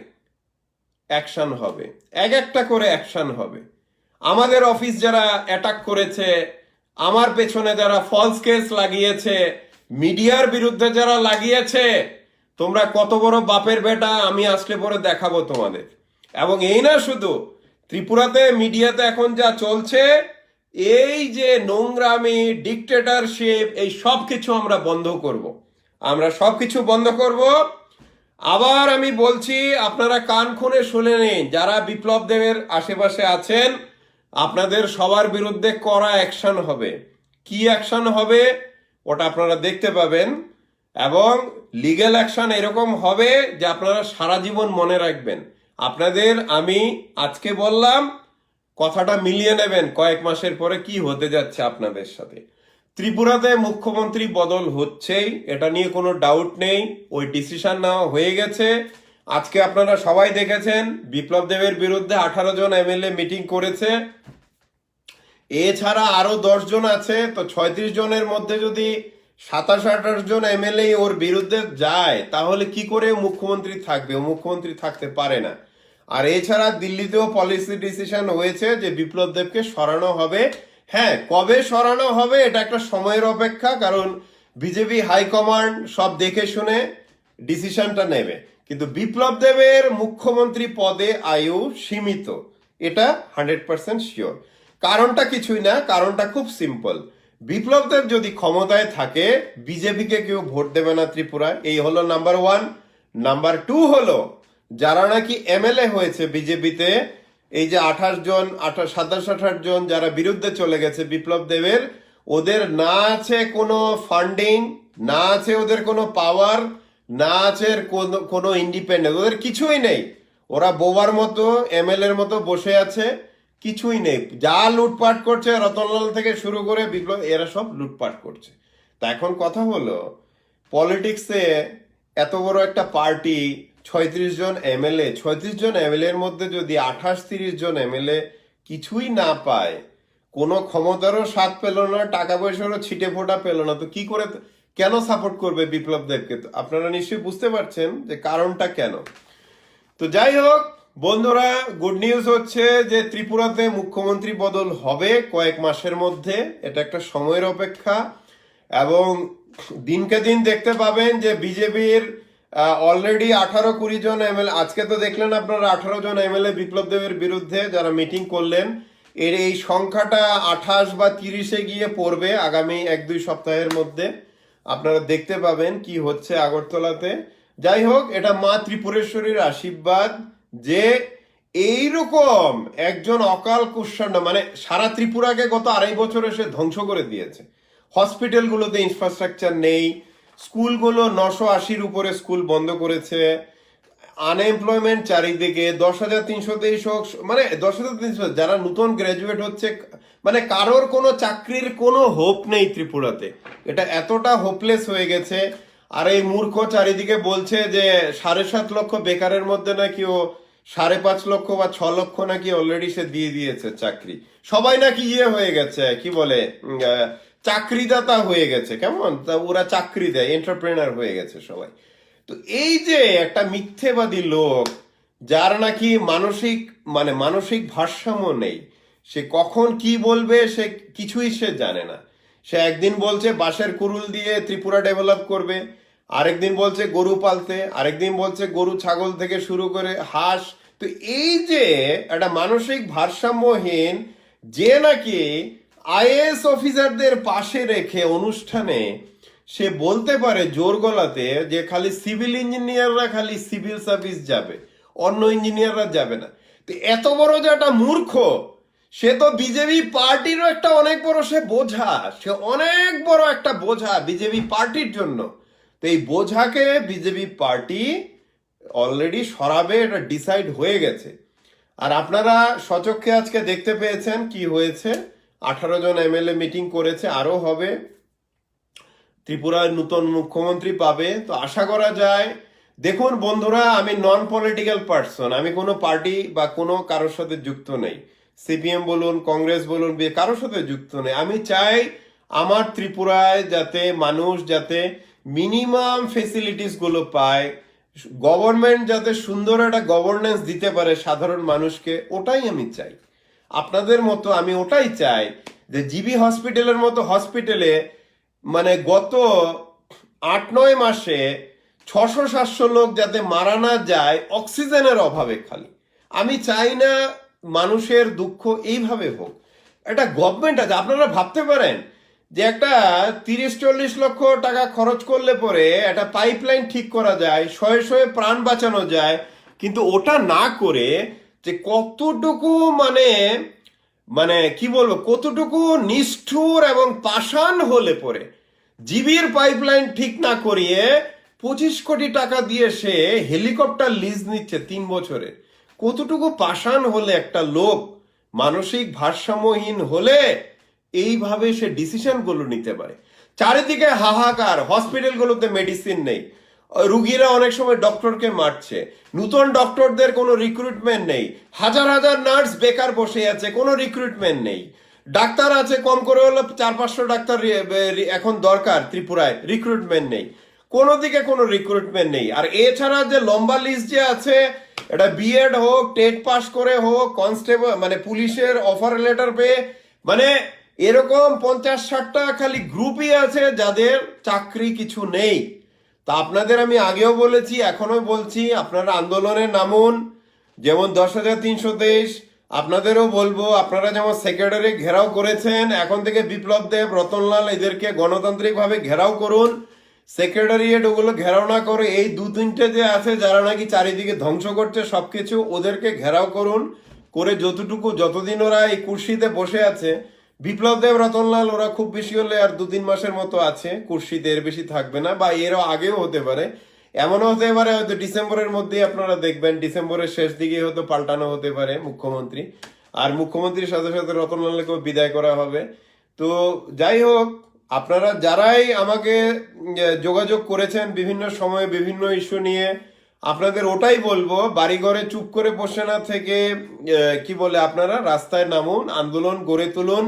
অ্যাকশন হবে, এক একটা করে অ্যাকশন হবে। আমাদের অফিস যারা অ্যাটাক করেছে, আমার পেছনে যারা ফলস কেস লাগিয়েছে, মিডিয়ার বিরুদ্ধে যারা লাগিয়েছে, তোমরা কত বড় বাপের বেটা আমি আসলে পরে দেখাবো তোমাদের। এবং এই না শুধু ত্রিপুরাতে মিডিয়াতে এখন যা চলছে, এই যে নোংরামি, ডিকটেটরশিপ, এই সব কিছু আমরা বন্ধ করব। আমরা সব কিছু বন্ধ করব। আবার আমি বলছি, আপনারা কান খুলে শুনে নিন, যারা বিপ্লব দেবের আশেপাশে আছেন, আপনাদের সবার বিরুদ্ধে কড়া অ্যাকশন হবে। কি অ্যাকশন হবে ওটা আপনারা দেখতে পাবেন, এবং লিগ্যাল অ্যাকশন এরকম হবে যে আপনারা সারা জীবন মনে রাখবেন। আপনাদের আমি আজকে বললাম, কথাটা মিলিয়ে নেবেন কয়েক মাসের পরে কি হতে যাচ্ছে আপনাদের সাথে। ত্রিপুরাতে মুখ্যমন্ত্রী বদল হচ্ছেই, এটা নিয়ে কোনো ডাউট নেই, ওই ডিসিশন নেওয়া হয়ে গেছে। আজকে আপনারা সবাই দেখেছেন বিপ্লব দেবের বিরুদ্ধে 18 জন এমএলএ মিটিং করেছে। এছাড়া আরো 10 জন আছে, তো 36 জনের মধ্যে যদি 27-28 জন এমএলএ ওর বিরুদ্ধে যায়, তাহলে কি করে মুখ্যমন্ত্রী থাকবে? ও মুখ্যমন্ত্রী থাকতে পারে না। আর এছাড়া দিল্লিতেও পলিসি ডিসিশন হয়েছে যে বিপ্লব দেবকে সরানো হবে। হ্যাঁ, কবে সরানো হবে এটা একটা সময়ের অপেক্ষা, কারণ বিজেপি হাইকমান্ড সব দেখে শুনে ডিসিশনটা নেবে। কিন্তু বিপ্লব দেবের মুখ্যমন্ত্রী পদে আয়ু সীমিত, এটা 100% শিওর। কারণটা কিছুই না, কারণটা খুব সিম্পল। বিপ্লব দেব যদি ক্ষমতায় থাকে, বিজেপিকে কেউ ভোট দেবে না ত্রিপুরায়, এই হলো নাম্বার 1। নাম্বার 2 হলো, যারা নাকি এমএলএ হয়েছে বিজেপিতে, এই যে 27-28 জন যারা বিরুদ্ধে চলে গেছে বিপ্লব দেবের, ওদের না আছে কোনো ফান্ডিং, না আছে ওদের কোনো পাওয়ার, না আছে কোনো ইন্ডিপেন্ডেন্স, ওদের কিছুই নেই। ওরা বোবার মতো এমএলএর মতো বসে আছে, কিছুই নেই। যা লুটপাট করছে, রতনলাল থেকে শুরু করে বিপ্লব, এরা সব লুটপাট করছে। তা এখন কথা হলো, পলিটিক্সে এত বড় একটা পার্টি, 36 জন এমএলএ, 36 জন এমএলএ এর মধ্যে যদি 28-30 জন এমএলএ কিছুই না পায়, কোনো ক্ষমতারও স্বাদ পেল না, টাকা পয়সারও ছিটে ফোটা পেল না, তো কি করে, কেন সাপোর্ট করবে বিপ্লব দেবকে? তো আপনারা নিশ্চয়ই বুঝতে পারছেন যে কারণটা কেন। তো যাই হোক বন্ধুরা, গুড নিউজ হচ্ছে যে ত্রিপুরাতে মুখ্যমন্ত্রী বদল হবে কয়েক মাসের মধ্যে, এটা একটা সময়ের অপেক্ষা। এবং দিনকে দিন দেখতে পাবেন যে বিজেপির অলরেডি 18-20 জন এমএলএ, আজকে তো দেখলেন আপনারা 18 জন এমএলএ বিপ্লব দেবের বিরুদ্ধে যারা মিটিং করলেন, এর এই সংখ্যাটা 28 বা 30-এ গিয়ে পড়বে আগামী 1-2 সপ্তাহের মধ্যে। আপনারা দেখতে পাবেন কি হচ্ছে আগরতলাতে। যাই হোক, এটা মা ত্রিপুরেশ্বরীর আশীর্বাদ যে এইরকম একজন অকাল কুষ্মাণ্ড, মানে সারা ত্রিপুরাকে গত 2.5 বছর এসে ধ্বংস করে দিয়েছে। হসপিটালগুলোতে ইনফ্রাস্ট্রাকচার নেই, স্কুলগুলো 980-র উপরে স্কুল বন্ধ করেছে, আনএমপ্লয়মেন্ট চারিদিকে, 10,323 হোক, মানে 10,300 যারা নতুন গ্রাজুয়েট হচ্ছে, মানে কারোর কোনো চাকরির কোনো হোপ নেই ত্রিপুরাতে। এটা এতটা হোপলেস হয়ে গেছে। আর এই মূর্খ চারিদিকে বলছে যে 7.5 লক্ষ বেকারের মধ্যে নাকি ও 5.5 লক্ষ বা 6 লক্ষ নাকি অলরেডি সে দিয়ে দিয়েছে চাকরি। সবাই নাকি হয়ে গেছে, কি বলে, চাকরিদাতা হয়ে গেছে, কেমন তা ওরা চাকরি দেয়, এন্টারপ্রেনার হয়ে গেছে সবাই। তো এই যে একটা মিথ্যেবাদী লোক, যার নাকি মানসিক ভারসাম্য নেই, সে কখন কি বলবে সে কিছুই সে জানে না। সে একদিন বলছে বাঁশের কুড়ুল দিয়ে ত্রিপুরা ডেভেলপ করবে, আরেকদিন বলছে গরু পালতে, আরেকদিন বলছে গরু ছাগল থেকে শুরু করে হাঁস। তো এই যে একটা মানসিক ভারসাম্যহীন, যে নাকি আইএএস অফিসারদের পাশে রেখে অনুষ্ঠানে সে বলতে পারে জোর গলাতে যে খালি সিভিল ইঞ্জিনিয়াররা খালি সিভিল সার্ভিস যাবে, অন্য ইঞ্জিনিয়াররা যাবে না। তো এত বড় যে একটা মূর্খ, সে তো বিজেপি পার্টিরও একটা অনেক বড় সে বোঝা, সে অনেক বড় একটা বোঝা বিজেপি পার্টির জন্য। তো এই বোঝাকে বিজেপি পার্টি অলরেডি সরাবে, এটা ডিসাইড হয়ে গেছে। আর আপনারা সচক্ষে আজকে দেখতে পেয়েছেন কি হয়েছে। 18 জন এমএলএ মিটিং করেছে, আরো হবে। ত্রিপুরার নতুন মুখ্যমন্ত্রী পাবে, তো আশা করা যায়। দেখুন বন্ধুরা, আমি নন পলিটিক্যাল পার্সন, আমি কোনো পার্টি বা কোনো কারোর সাথে যুক্ত নেই। সিপিএম বলুন, কংগ্রেস বলুন, কারোর সাথে যুক্ত নেই। আমি চাই আমার ত্রিপুরায় যাতে মানুষ যাতে মিনিমাম ফেসিলিটিস গুলো পায়, গভর্নমেন্ট যাতে সুন্দর একটা গভর্নেন্স দিতে পারে সাধারণ মানুষকে, ওটাই আমি চাই। আপনাদের মতো আমি ওটাই চাই যে জিবি হসপিটালের মতো হসপিটালে মানে গত 8-9 মাসে 600-700 লোক যাতে মারা না যায় অক্সিজেনের অভাবে। খালি আমি চাই না মানুষের দুঃখ এইভাবে হোক। একটা গভর্নমেন্ট আছে, আপনারা ভাবতে পারেন যে একটা 30-40 লক্ষ টাকা খরচ করলে পরে একটা পাইপলাইন ঠিক করা যায়, শয়ে শয়ে প্রাণ বাঁচানো যায়, কিন্তু ওটা না করে যে কতটুকু মানে মানে কি বলবো, কতটুকু নিষ্ঠুর এবং পাষাণ হলে পরে জিবির পাইপলাইন ঠিক না করিয়ে 25 কোটি টাকা দিয়ে সে হেলিকপ্টার লিজ নিচ্ছে 3 বছরে। কতটুকু পাষাণ হলে একটা লোক মানসিক ভারসাম্যহীন হলে এইভাবে সে ডিসিশন গুলো নিতে পারে। চারিদিকে হাহাকার, হসপিটালগুলোতে মেডিসিন নেই, রুগীরা অনেক সময় ডক্টরকে মারছে, নতুন ডক্টরদের কোনো রিক্রুটমেন্ট নেই, হাজার হাজার নার্স বেকার বসে আছে, কোনো রিক্রুটমেন্ট নেই। ডাক্তার আছে কম করে হলো 400-500 ডাক্তার এখন দরকার ত্রিপুরায়, রিক্রুটমেন্ট নেই, কোনো দিকে কোনো রিক্রুটমেন্ট নেই। আর এছাড়া যে লম্বা লিস্ট যে আছে, এটা বিএড হোক, টেট পাস করে হোক, কনস্টেবল মানে পুলিশের অফার লেটার পেয়ে, মানে এরকম 50-60টা খালি গ্রুপই আছে যাদের চাকরি কিছু নেই। তা আপনাদের আমি আগেও বলেছি, এখনো বলছি, আপনারা আন্দোলনে নামুন। যেমন 10,323 আপনাদেরও বলবো, আপনারা যেমন সেক্রেটারি ঘেরাও করেছেন, এখন থেকে বিপ্লব দেব, রতনলাল এদেরকে গণতান্ত্রিকভাবে ঘেরাও করুন। সেক্রেটারিয়েট ওগুলো ঘেরাও না করে এই 2-3টে যে আছে যারা নাকি চারিদিকে ধ্বংস করছে সবকিছু, ওদেরকে ঘেরাও করুন। করে যতদিন ওরা এই কুর্সিতে বসে আছে, বিপ্লব দেব, রতনলাল, ওরা খুব বেশি হলে আর 2-3 মাসের মতো আছে কুর্সিতে, এর বেশি থাকবে না, বা এরও আগেও হতে পারে। এমনও হতে পারে হয়তো ডিসেম্বরের মধ্যেই আপনারা দেখবেন, ডিসেম্বরের শেষ দিকে হয়তো পাল্টানো হতে পারে মুখ্যমন্ত্রী। আর মুখ্যমন্ত্রীর সাথে সাথে রতনলালকেও বিদায় করা হবে। তো যাই হোক, আপনারা যারাই আমাকে যোগাযোগ করেছেন বিভিন্ন সময়ে বিভিন্ন ইস্যু নিয়ে, আপনাদের ওটাই বলবো, বাড়িঘরে চুপ করে বসে না থেকে কি বলে আপনারা রাস্তায় নামুন, আন্দোলন গড়ে তুলুন।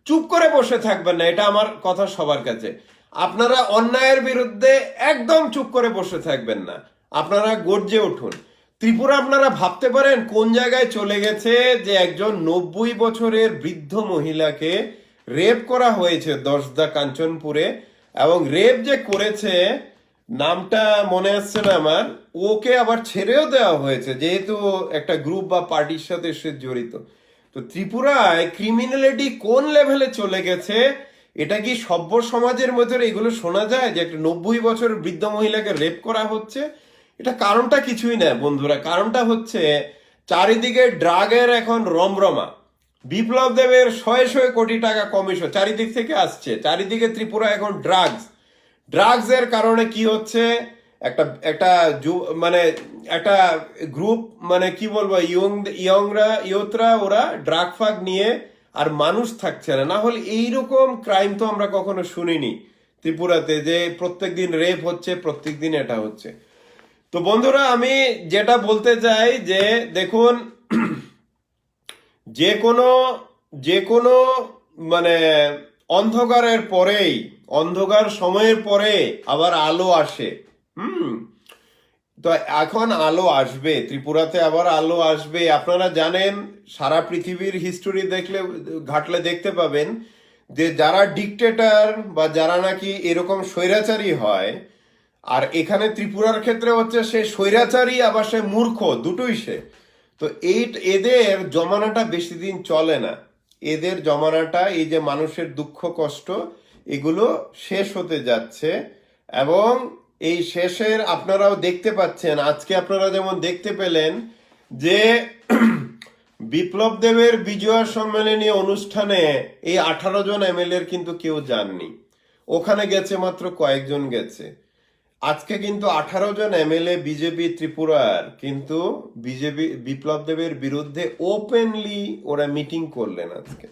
চুপ করে বসে থাকবেন না, এটা আমার কথা সবার কাছে। আপনারা অন্যায়ের বিরুদ্ধে একদম চুপ করে বসে থাকবেন না, আপনারা গর্জে উঠুন। ত্রিপুরা আপনারা ভাবতে পারেন কোন জায়গায় চলে গেছে, যে একজন 90 বছরের বৃদ্ধ মহিলাকে রেপ করা হয়েছে দশদা কাঞ্চনপুরে, এবং রেপ যে করেছে নামটা মনে আসছে না আমার, ওকে আবার ছেড়েও দেওয়া হয়েছে যেহেতু একটা গ্রুপ বা পার্টির সাথে সে জড়িত। তো ত্রিপুরায় ক্রিমিনালিটি কোন লেভেলে চলে গেছে, এটা কি সভ্য সমাজের মধ্যে এগুলো শোনা যায় যে একটা 90 বছরের বৃদ্ধ মহিলাকে রেপ করা হচ্ছে? এটা কারণটা কিছুই না বন্ধুরা, কারণটা হচ্ছে চারিদিকে ড্রাগের এখন রমরমা। বিপ্লব দেবের শয়ে শয়ে কোটি টাকা কমিশন চারিদিক থেকে আসছে, চারিদিকে ত্রিপুরা এখন ড্রাগসের কারণে কি হচ্ছে, একটা একটা মানে একটা গ্রুপ, মানে কি বলবো, ইয়ংরা ওরা ড্রাগ ফাগ নিয়ে আর মানুষ থাকছে না। না হলে এইরকম ক্রাইম তো আমরা কখনো শুনিনি ত্রিপুরাতে, যে প্রত্যেকদিন রেপ হচ্ছে, প্রত্যেকদিন এটা হচ্ছে। তো বন্ধুরা, আমি যেটা বলতে চাই যে দেখুন, যে কোনো মানে অন্ধকারের পরেই, অন্ধকার সময়ের পরে আবার আলো আসে। তো এখন আলো আসবে, ত্রিপুরাতে আবার আলো আসবে। আপনারা জানেন, সারা পৃথিবীর হিস্টোরি ঘাটলে দেখতে পাবেন যে যারা ডিকটেটর বা যারা নাকি এরকম স্বৈরাচারী হয়, আর এখানে ত্রিপুরার ক্ষেত্রে হচ্ছে সে স্বৈরাচারী আবার সে মূর্খ, দুটোই সে। তো এদের জমানাটা বেশি দিন চলে না, এদের জমানাটা, এই যে মানুষের দুঃখ কষ্ট, এগুলো শেষ হতে যাচ্ছে। এবং এই শেষের আপনারাও দেখতে পাচ্ছেন, আজকে আপনারা যেমন দেখতে পেলেন যে বিপ্লব দেবের বিজয়া সম্মেলনী অনুষ্ঠানে এই 18 জন এমএলএর কিন্তু কেউ যাননি, ওখানে গেছে মাত্র কয়েকজন গেছে। আজকে কিন্তু 18 জন এমএলএ বিজেপি ত্রিপুরার কিন্তু বিজেপি বিপ্লব দেবের বিরুদ্ধে ওপেনলি ওরা মিটিং করলেন আজকে।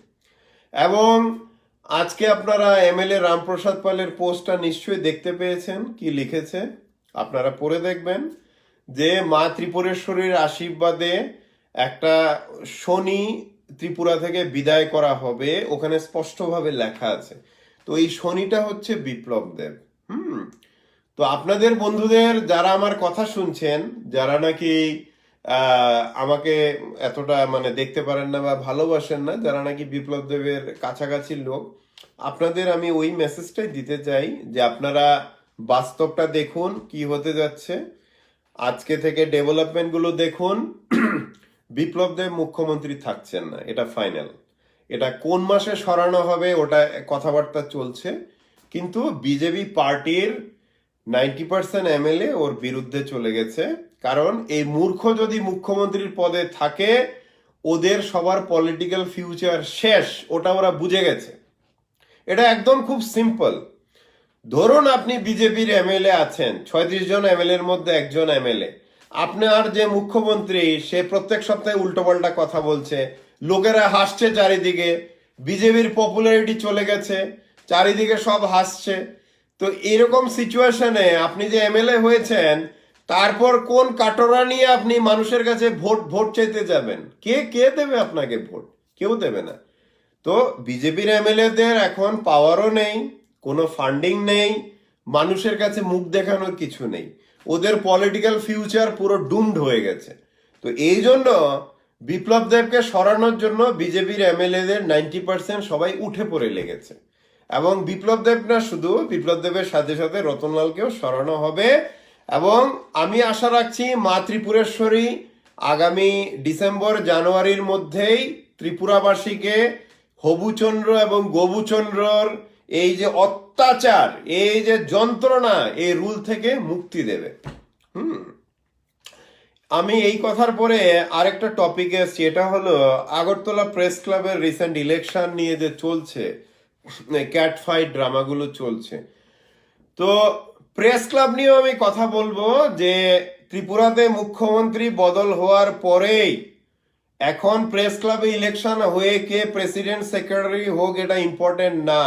এবং আজকে আপনারা এমএলএ রামপ্রসাদ পালের পোস্টটা নিশ্চয়ই দেখতে পেয়েছেন, কি লিখেছে আপনারা পড়ে দেখবেন, যে মা ত্রিপুরেশ্বরীর আশীর্বাদে একটা শনি ত্রিপুরা থেকে বিদায় করা হবে, ওখানে স্পষ্টভাবে লেখা আছে। তো এই শনিটা হচ্ছে বিপ্লব দেব। তো আপনাদের বন্ধুদের যারা আমার কথা শুনছেন, যারা নাকি আমাকে এতটা মানে দেখতে পারেন না বা ভালোবাসেন না, যারা নাকি বিপ্লব দেবের কাছাকাছি লোক, আপনাদের আমি ওই মেসেজটাই দিতে চাই যে আপনারা বাস্তবটা দেখুন কি হতে যাচ্ছে। আজকে থেকে ডেভেলপমেন্ট গুলো দেখুন। বিপ্লব দেব মুখ্যমন্ত্রী থাকছেন না, এটা ফাইনাল। এটা কোন মাসে সরানো হবে ওটা কথাবার্তা চলছে, কিন্তু বিজেপি পার্টির 90% এমএলএ ওর বিরুদ্ধে চলে গেছে। কারণ এই মূর্খ যদি মুখ্যমন্ত্রীর পদে থাকে, ওদের সবার পলিটিক্যাল ফিউচার শেষ, ওটা ওরা বুঝে গেছে। এটা একদম খুব সিম্পল। ধরুন আপনি বিজেপির এমএলএ আছেন, 36 জন এমএলএর মধ্যে একজন এমএলএ, আপনার যে মুখ্যমন্ত্রী সে প্রত্যেক সপ্তাহে উল্টোপাল্টা কথা বলছে, লোকেরা হাসছে চারিদিকে, বিজেপির পপুলারিটি চলে গেছে, চারিদিকে সব হাসছে। তো এরকম সিচুয়েশনে আপনি যে এমএলএ হয়েছেন, তারপর কোন কাটরা নিয়ে আপনি মানুষের কাছে ভোট চাইতে যাবেন? কে কে দেবে আপনাকে ভোট? কেউ দেবে না। তো বিজেপির এমএলএদের এখন পাওয়ারও নেই, কোনো ফান্ডিং নেই, মানুষের কাছে মুখ দেখানোর কিছু নেই, ওদের পলিটিক্যাল ফিউচার পুরো ডুমড হয়ে গেছে। তো এই জন্য বিপ্লব দেবকে সরানোর জন্য বিজেপির এমএলএদের 90% সবাই উঠে পড়ে লেগেছে। এবং বিপ্লব দেব না শুধু, বিপ্লব দেবের সাথে সাথে রতনলালকেও সরানো হবে। এবং আমি আশা রাখছি মা ত্রিপুরেশ্বরী আগামী ডিসেম্বর জানুয়ারির মধ্যেই ত্রিপুরাবাসীকে হবুচন্দ্র এবং গবুচন্দ্রর এই যে অত্যাচার, এই যে যন্ত্রণা, এই রুল থেকে মুক্তি দেবে। আমি এই কথার পরে আরেকটা টপিকে এসছি, এটা হলো আগরতলা প্রেস ক্লাবের রিসেন্ট ইলেকশন নিয়ে যে চলছে, ক্যাট ফাইট ড্রামাগুলো চলছে। তো প্রেস ক্লাব নিয়েও আমি কথা বলবো যে ত্রিপুরাতে মুখ্যমন্ত্রী বদল হওয়ার পরেই এখন প্রেস ক্লাবে ইলেকশন হয়ে কে প্রেসিডেন্ট সেক্রেটারি হোক এটা ইম্পর্টেন্ট না,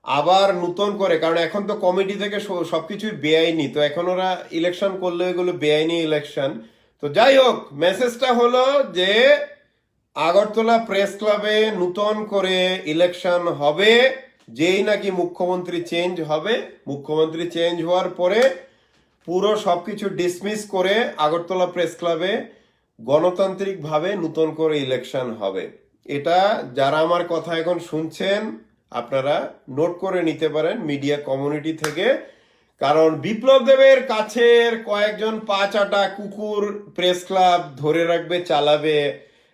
আবার নতুন করে, কারণ এখন তো কমিটি থেকে সবকিছুই বেআইনি, তো এখন ওরা ইলেকশন করলে এগুলো বেআইনি ইলেকশন। তো যাই হোক, মেসেজটা হলো যে আগরতলা প্রেস ক্লাবে নতুন করে ইলেকশন হবে, যেই নাকি মুখ্যমন্ত্রী চেঞ্জ হবে, মুখ্যমন্ত্রী চেঞ্জ হওয়ার পরে পুরো সবকিছু ডিসমিস করে আগরতলা প্রেস ক্লাবে গণতান্ত্রিকভাবে নতুন করে ইলেকশন হবে। এটা যারা আমার কথা এখন শুনছেন আপনারা নোট করে নিতে পারেন মিডিয়া কমিউনিটি থেকে। কারণ বিপ্লব দেবের কাছের কয়েকজন পা চাটা কুকুর প্রেস ক্লাব ধরে রাখবে, চালাবে,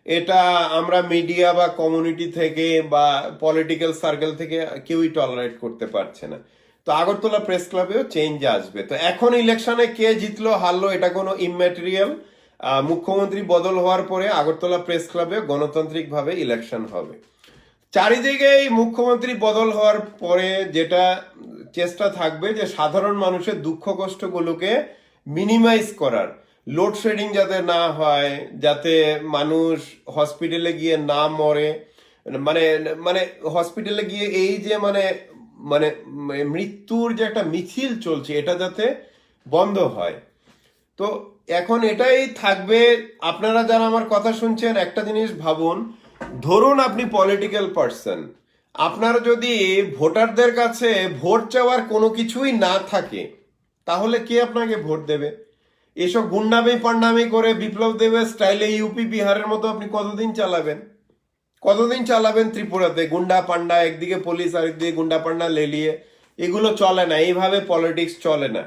এটা আমরা মিডিয়া বা কমিউনিটি থেকে বা পলিটিক্যাল সার্কেল থেকে কেউই টলারেট করতে পারছে না। তো আগরতলা প্রেস ক্লাবেও চেঞ্জ আসবে। তো এখন ইলেকশনে কে জিতলো হারলো এটা কোনো ইম্যাটেরিয়াল। মুখ্যমন্ত্রী বদল হওয়ার পরে আগরতলা প্রেস ক্লাবে গণতান্ত্রিকভাবে ইলেকশন হবে। চারিদিকে এই মুখ্যমন্ত্রী বদল হওয়ার পরে যেটা চেষ্টা থাকবে যে সাধারণ মানুষের দুঃখ কষ্টগুলোকে মিনিমাইজ করার, লোডশেডিং যাতে না হয়, যাতে মানুষ হসপিটালে গিয়ে না মরে, মানে মানে হসপিটালে গিয়ে এই যে মানে মানে মৃত্যুর যে একটা মিছিল চলছে এটা যাতে বন্ধ হয়। তো এখন এটাই থাকবে। আপনারা যারা আমার কথা শুনছেন একটা জিনিস ভাবুন, ধরুন আপনি পলিটিক্যাল পার্সন, আপনার যদি ভোটারদের কাছে ভোট চাওয়ার কোনো কিছুই না থাকে তাহলে কে আপনাকে ভোট দেবে? এসব গুন্ডামি পান্ডামি করে বিপ্লব দেবের স্টাইলে ইউপি বিহারের মতো আপনি কতদিন চালাবেন? কতদিন চালাবেন ত্রিপুরাতে? গুন্ডা পান্ডা, একদিকে পুলিশ আরেকদিকে গুন্ডা পান্ডা লেলিয়ে, এগুলো চলে না, এইভাবে পলিটিক্স চলে না।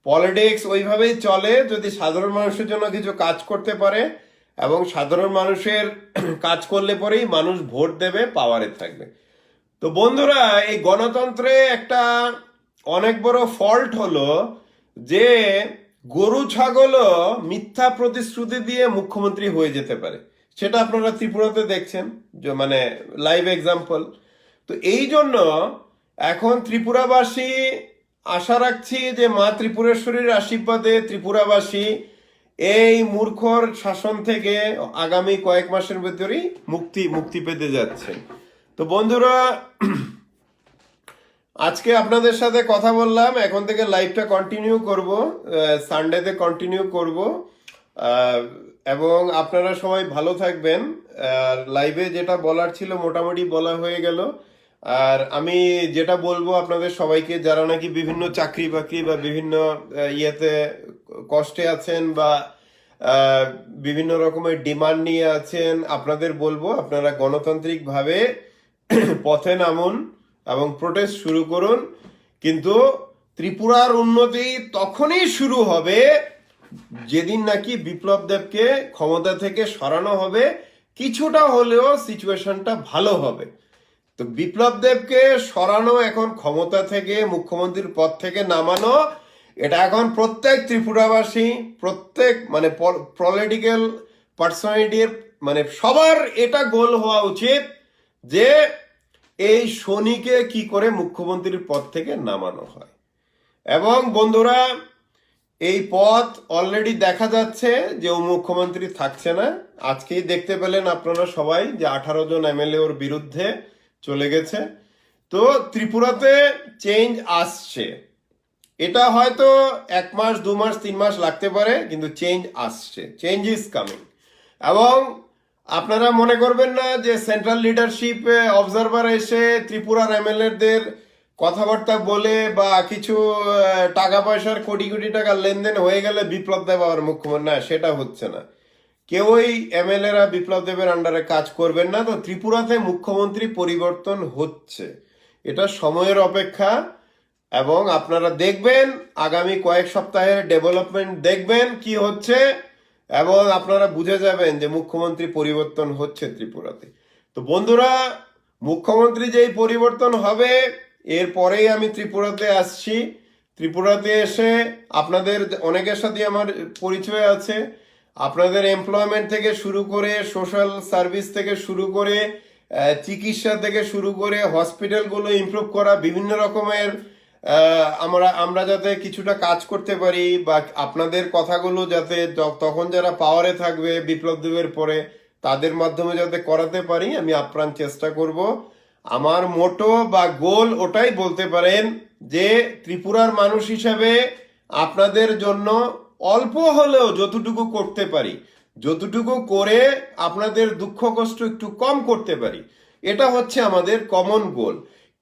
পলিটিক্স ওইভাবেই চলে যদি সাধারণ মানুষের জন্য কিছু কাজ করতে পারে, এবং সাধারণ মানুষের কাজ করলে পরেই মানুষ ভোট দেবে, পাওয়ারে থাকবে। তো বন্ধুরা, এই গণতন্ত্রে একটা অনেক বড় ফল্ট হলো যে গরু ছাগলও মিথ্যা প্রতিশ্রুতি দিয়ে মুখ্যমন্ত্রী হয়ে যেতে পারে। সেটা আপনারা ত্রিপুরাতে দেখছেন, যে মানে লাইভ এক্সাম্পল। তো এই জন্য এখন ত্রিপুরাবাসী আশা রাখছি যে মা ত্রিপুরেশ্বরীর আশীর্বাদে ত্রিপুরাবাসী এই মূর্খর শাসন থেকে আগামী কয়েক মাসের ভিতরেই মুক্তি পেতে যাচ্ছে। তো বন্ধুরা, আজকে আপনাদের সাথে কথা বললাম, এখন থেকে লাইভটা কন্টিনিউ করব, সানডেতে কন্টিনিউ করব। এবং আপনারা সবাই ভালো থাকবেন। আর লাইভে যেটা বলার ছিল মোটামুটি বলা হয়ে গেল। আর আমি যেটা বলবো আপনাদের সবাইকে, যারা নাকি বিভিন্ন চাকরি বাকরি বা বিভিন্ন ইয়েতে কষ্টে আছেন বা বিভিন্ন রকমের ডিমান্ড নিয়ে আছেন, আপনাদের বলবো আপনারা গণতান্ত্রিকভাবে পথে নামুন এবং প্রোটেস্ট শুরু করুন। কিন্তু ত্রিপুরার উন্নতি তখনই শুরু হবে যেদিন নাকি বিপ্লব দেবকে ক্ষমতা থেকে সরানো হবে, কিছুটা হলেও সিচুয়েশনটা ভালো হবে। তো বিপ্লব দেবকে সরানো, এখন ক্ষমতা থেকে মুখ্যমন্ত্রীর পদ থেকে নামানো, এটা এখন প্রত্যেক ত্রিপুরাবাসী, প্রত্যেক মানে পলিটিক্যাল পার্সোনালিটির মানে সবার এটা গোল হওয়া উচিত যে এই শনিকে কি করে মুখ্যমন্ত্রীর পদ থেকে নামানো হয়। এবং বন্ধুরা, এই পথ অলরেডি দেখা যাচ্ছে যে ও মুখ্যমন্ত্রী থাকছে না। আজকেই দেখতে পেলেন আপনারা সবাই যে 18 জন এমএলএ ওর বিরুদ্ধে চলে গেছে। তো ত্রিপুরাতে চেঞ্জ আসছে, এটা হয়তো 1 মাস 2 মাস 3 মাস লাগতে পারে, কিন্তু চেঞ্জ আসছে, চেঞ্জ ইজ কামিং। এবং আপনারা মনে করবেন না যে সেন্ট্রাল লিডারশিপ অবজারভার এসে ত্রিপুরার এমএলএদের কথাবার্তা বলে বা কিছু টাকা পয়সার কোটি কোটি টাকা লেনদেন হয়ে গেলে বিপ্লব দেব আবার মুখ্যমন্ত্রী, না, সেটা হচ্ছে না। কেউই এমএলএরা বিপ্লব দেবের আন্ডারে কাজ করবেন না। তো ত্রিপুরাতে মুখ্যমন্ত্রী পরিবর্তন হচ্ছে, এটা সময়ের অপেক্ষা। এবং আপনারা দেখবেন আগামী কয়েক সপ্তাহের ডেভেলপমেন্ট দেখবেন কি হচ্ছে, এবং আপনারা বুঝে যাবেন যে মুখ্যমন্ত্রী পরিবর্তন হচ্ছে ত্রিপুরাতে। তো বন্ধুরা, মুখ্যমন্ত্রী যেই পরিবর্তন হবে, এরপরেই আমি ত্রিপুরাতে আসছি। ত্রিপুরাতে এসে আপনাদের অনেকের সাথে আমার পরিচয় আছে। আপনাদের এমপ্লয়মেন্ট থেকে শুরু করে, সোশ্যাল সার্ভিস থেকে শুরু করে, চিকিৎসা থেকে শুরু করে, হসপিটালগুলো ইমপ্রুভ করা, বিভিন্ন রকমের আমরা যাতে কিছুটা কাজ করতে পারি, বা আপনাদের কথাগুলো যাতে তখন যারা পাওয়ারে থাকবে বিপ্লব দেবের পরে, তাদের মাধ্যমে যাতে করাতে পারি, আমি আপ্রাণ চেষ্টা করব। আমার মোটো বা গোল ওটাই বলতে পারেন যে ত্রিপুরার মানুষ হিসাবে আপনাদের জন্য অল্প হলেও যতটুকু করতে পারি, যতটুকু করে আপনাদের দুঃখ কষ্ট একটু কম করতে পারি, এটা হচ্ছে আমাদের কমন গোল।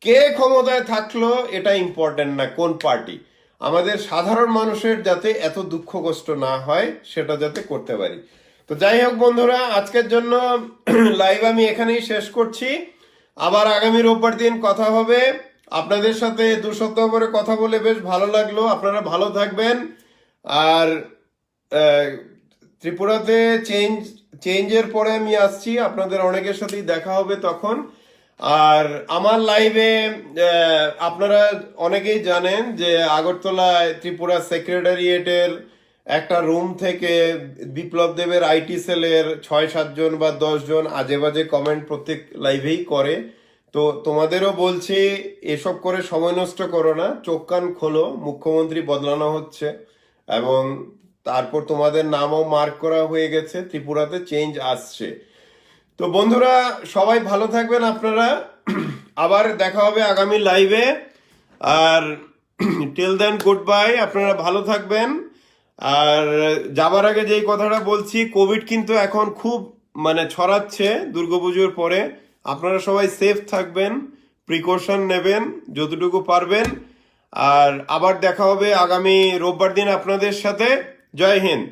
কে ক্ষমতায় থাকলো এটা ইম্পর্টেন্ট না, কোন পার্টি, আমাদের সাধারণ মানুষের যাতে এত দুঃখ কষ্ট না হয় সেটা যাতে করতে পারি। তো যাই হোক বন্ধুরা, আজকের জন্য লাইভ আমি এখানেই শেষ করছি। আবার আগামী রোববার দিন কথা হবে আপনাদের সাথে। 2 সপ্তাহ পরে কথা বলে বেশ ভালো লাগলো। আপনারা ভালো থাকবেন। আর ত্রিপুরাতে চেঞ্জের পরে আমি আসছি, আপনাদের অনেকের সাথেই দেখা হবে তখন। আর আমার লাইভে আপনারা অনেকেই জানেন যে আগরতলায় ত্রিপুরা সেক্রেটারিয়েটের একটা রুম থেকে বিপ্লব দেবের আইটি সেলের 6-7 জন বা 10 জন আজে বাজে কমেন্ট প্রত্যেক লাইভেই করে। তো তোমাদেরও বলছি, এসব করে সময় নষ্ট করো না, চোখ কান খোলো, মুখ্যমন্ত্রী বদলানো হচ্ছে এবং তারপর তোমাদের নামও মার্ক করা হয়ে গেছে, ত্রিপুরাতে চেঞ্জ আসছে। তো বন্ধুরা, সবাই ভালো থাকবেন আপনারা। আবার দেখা হবে আগামী লাইভে। আর টিল দেন গুড বাই, আপনারা ভালো থাকবেন। আর যাবার আগে যেই কথাটা বলছি, কোভিড কিন্তু এখন খুব মানে ছড়াচ্ছে দুর্গাপুজোর পরে। আপনারা সবাই সেফ থাকবেন, প্রিকশন নেবেন যতটুকু পারবেন। আর আবার দেখা হবে আগামী রোববার দিন আপনাদের সাথে। জয় হিন্দ।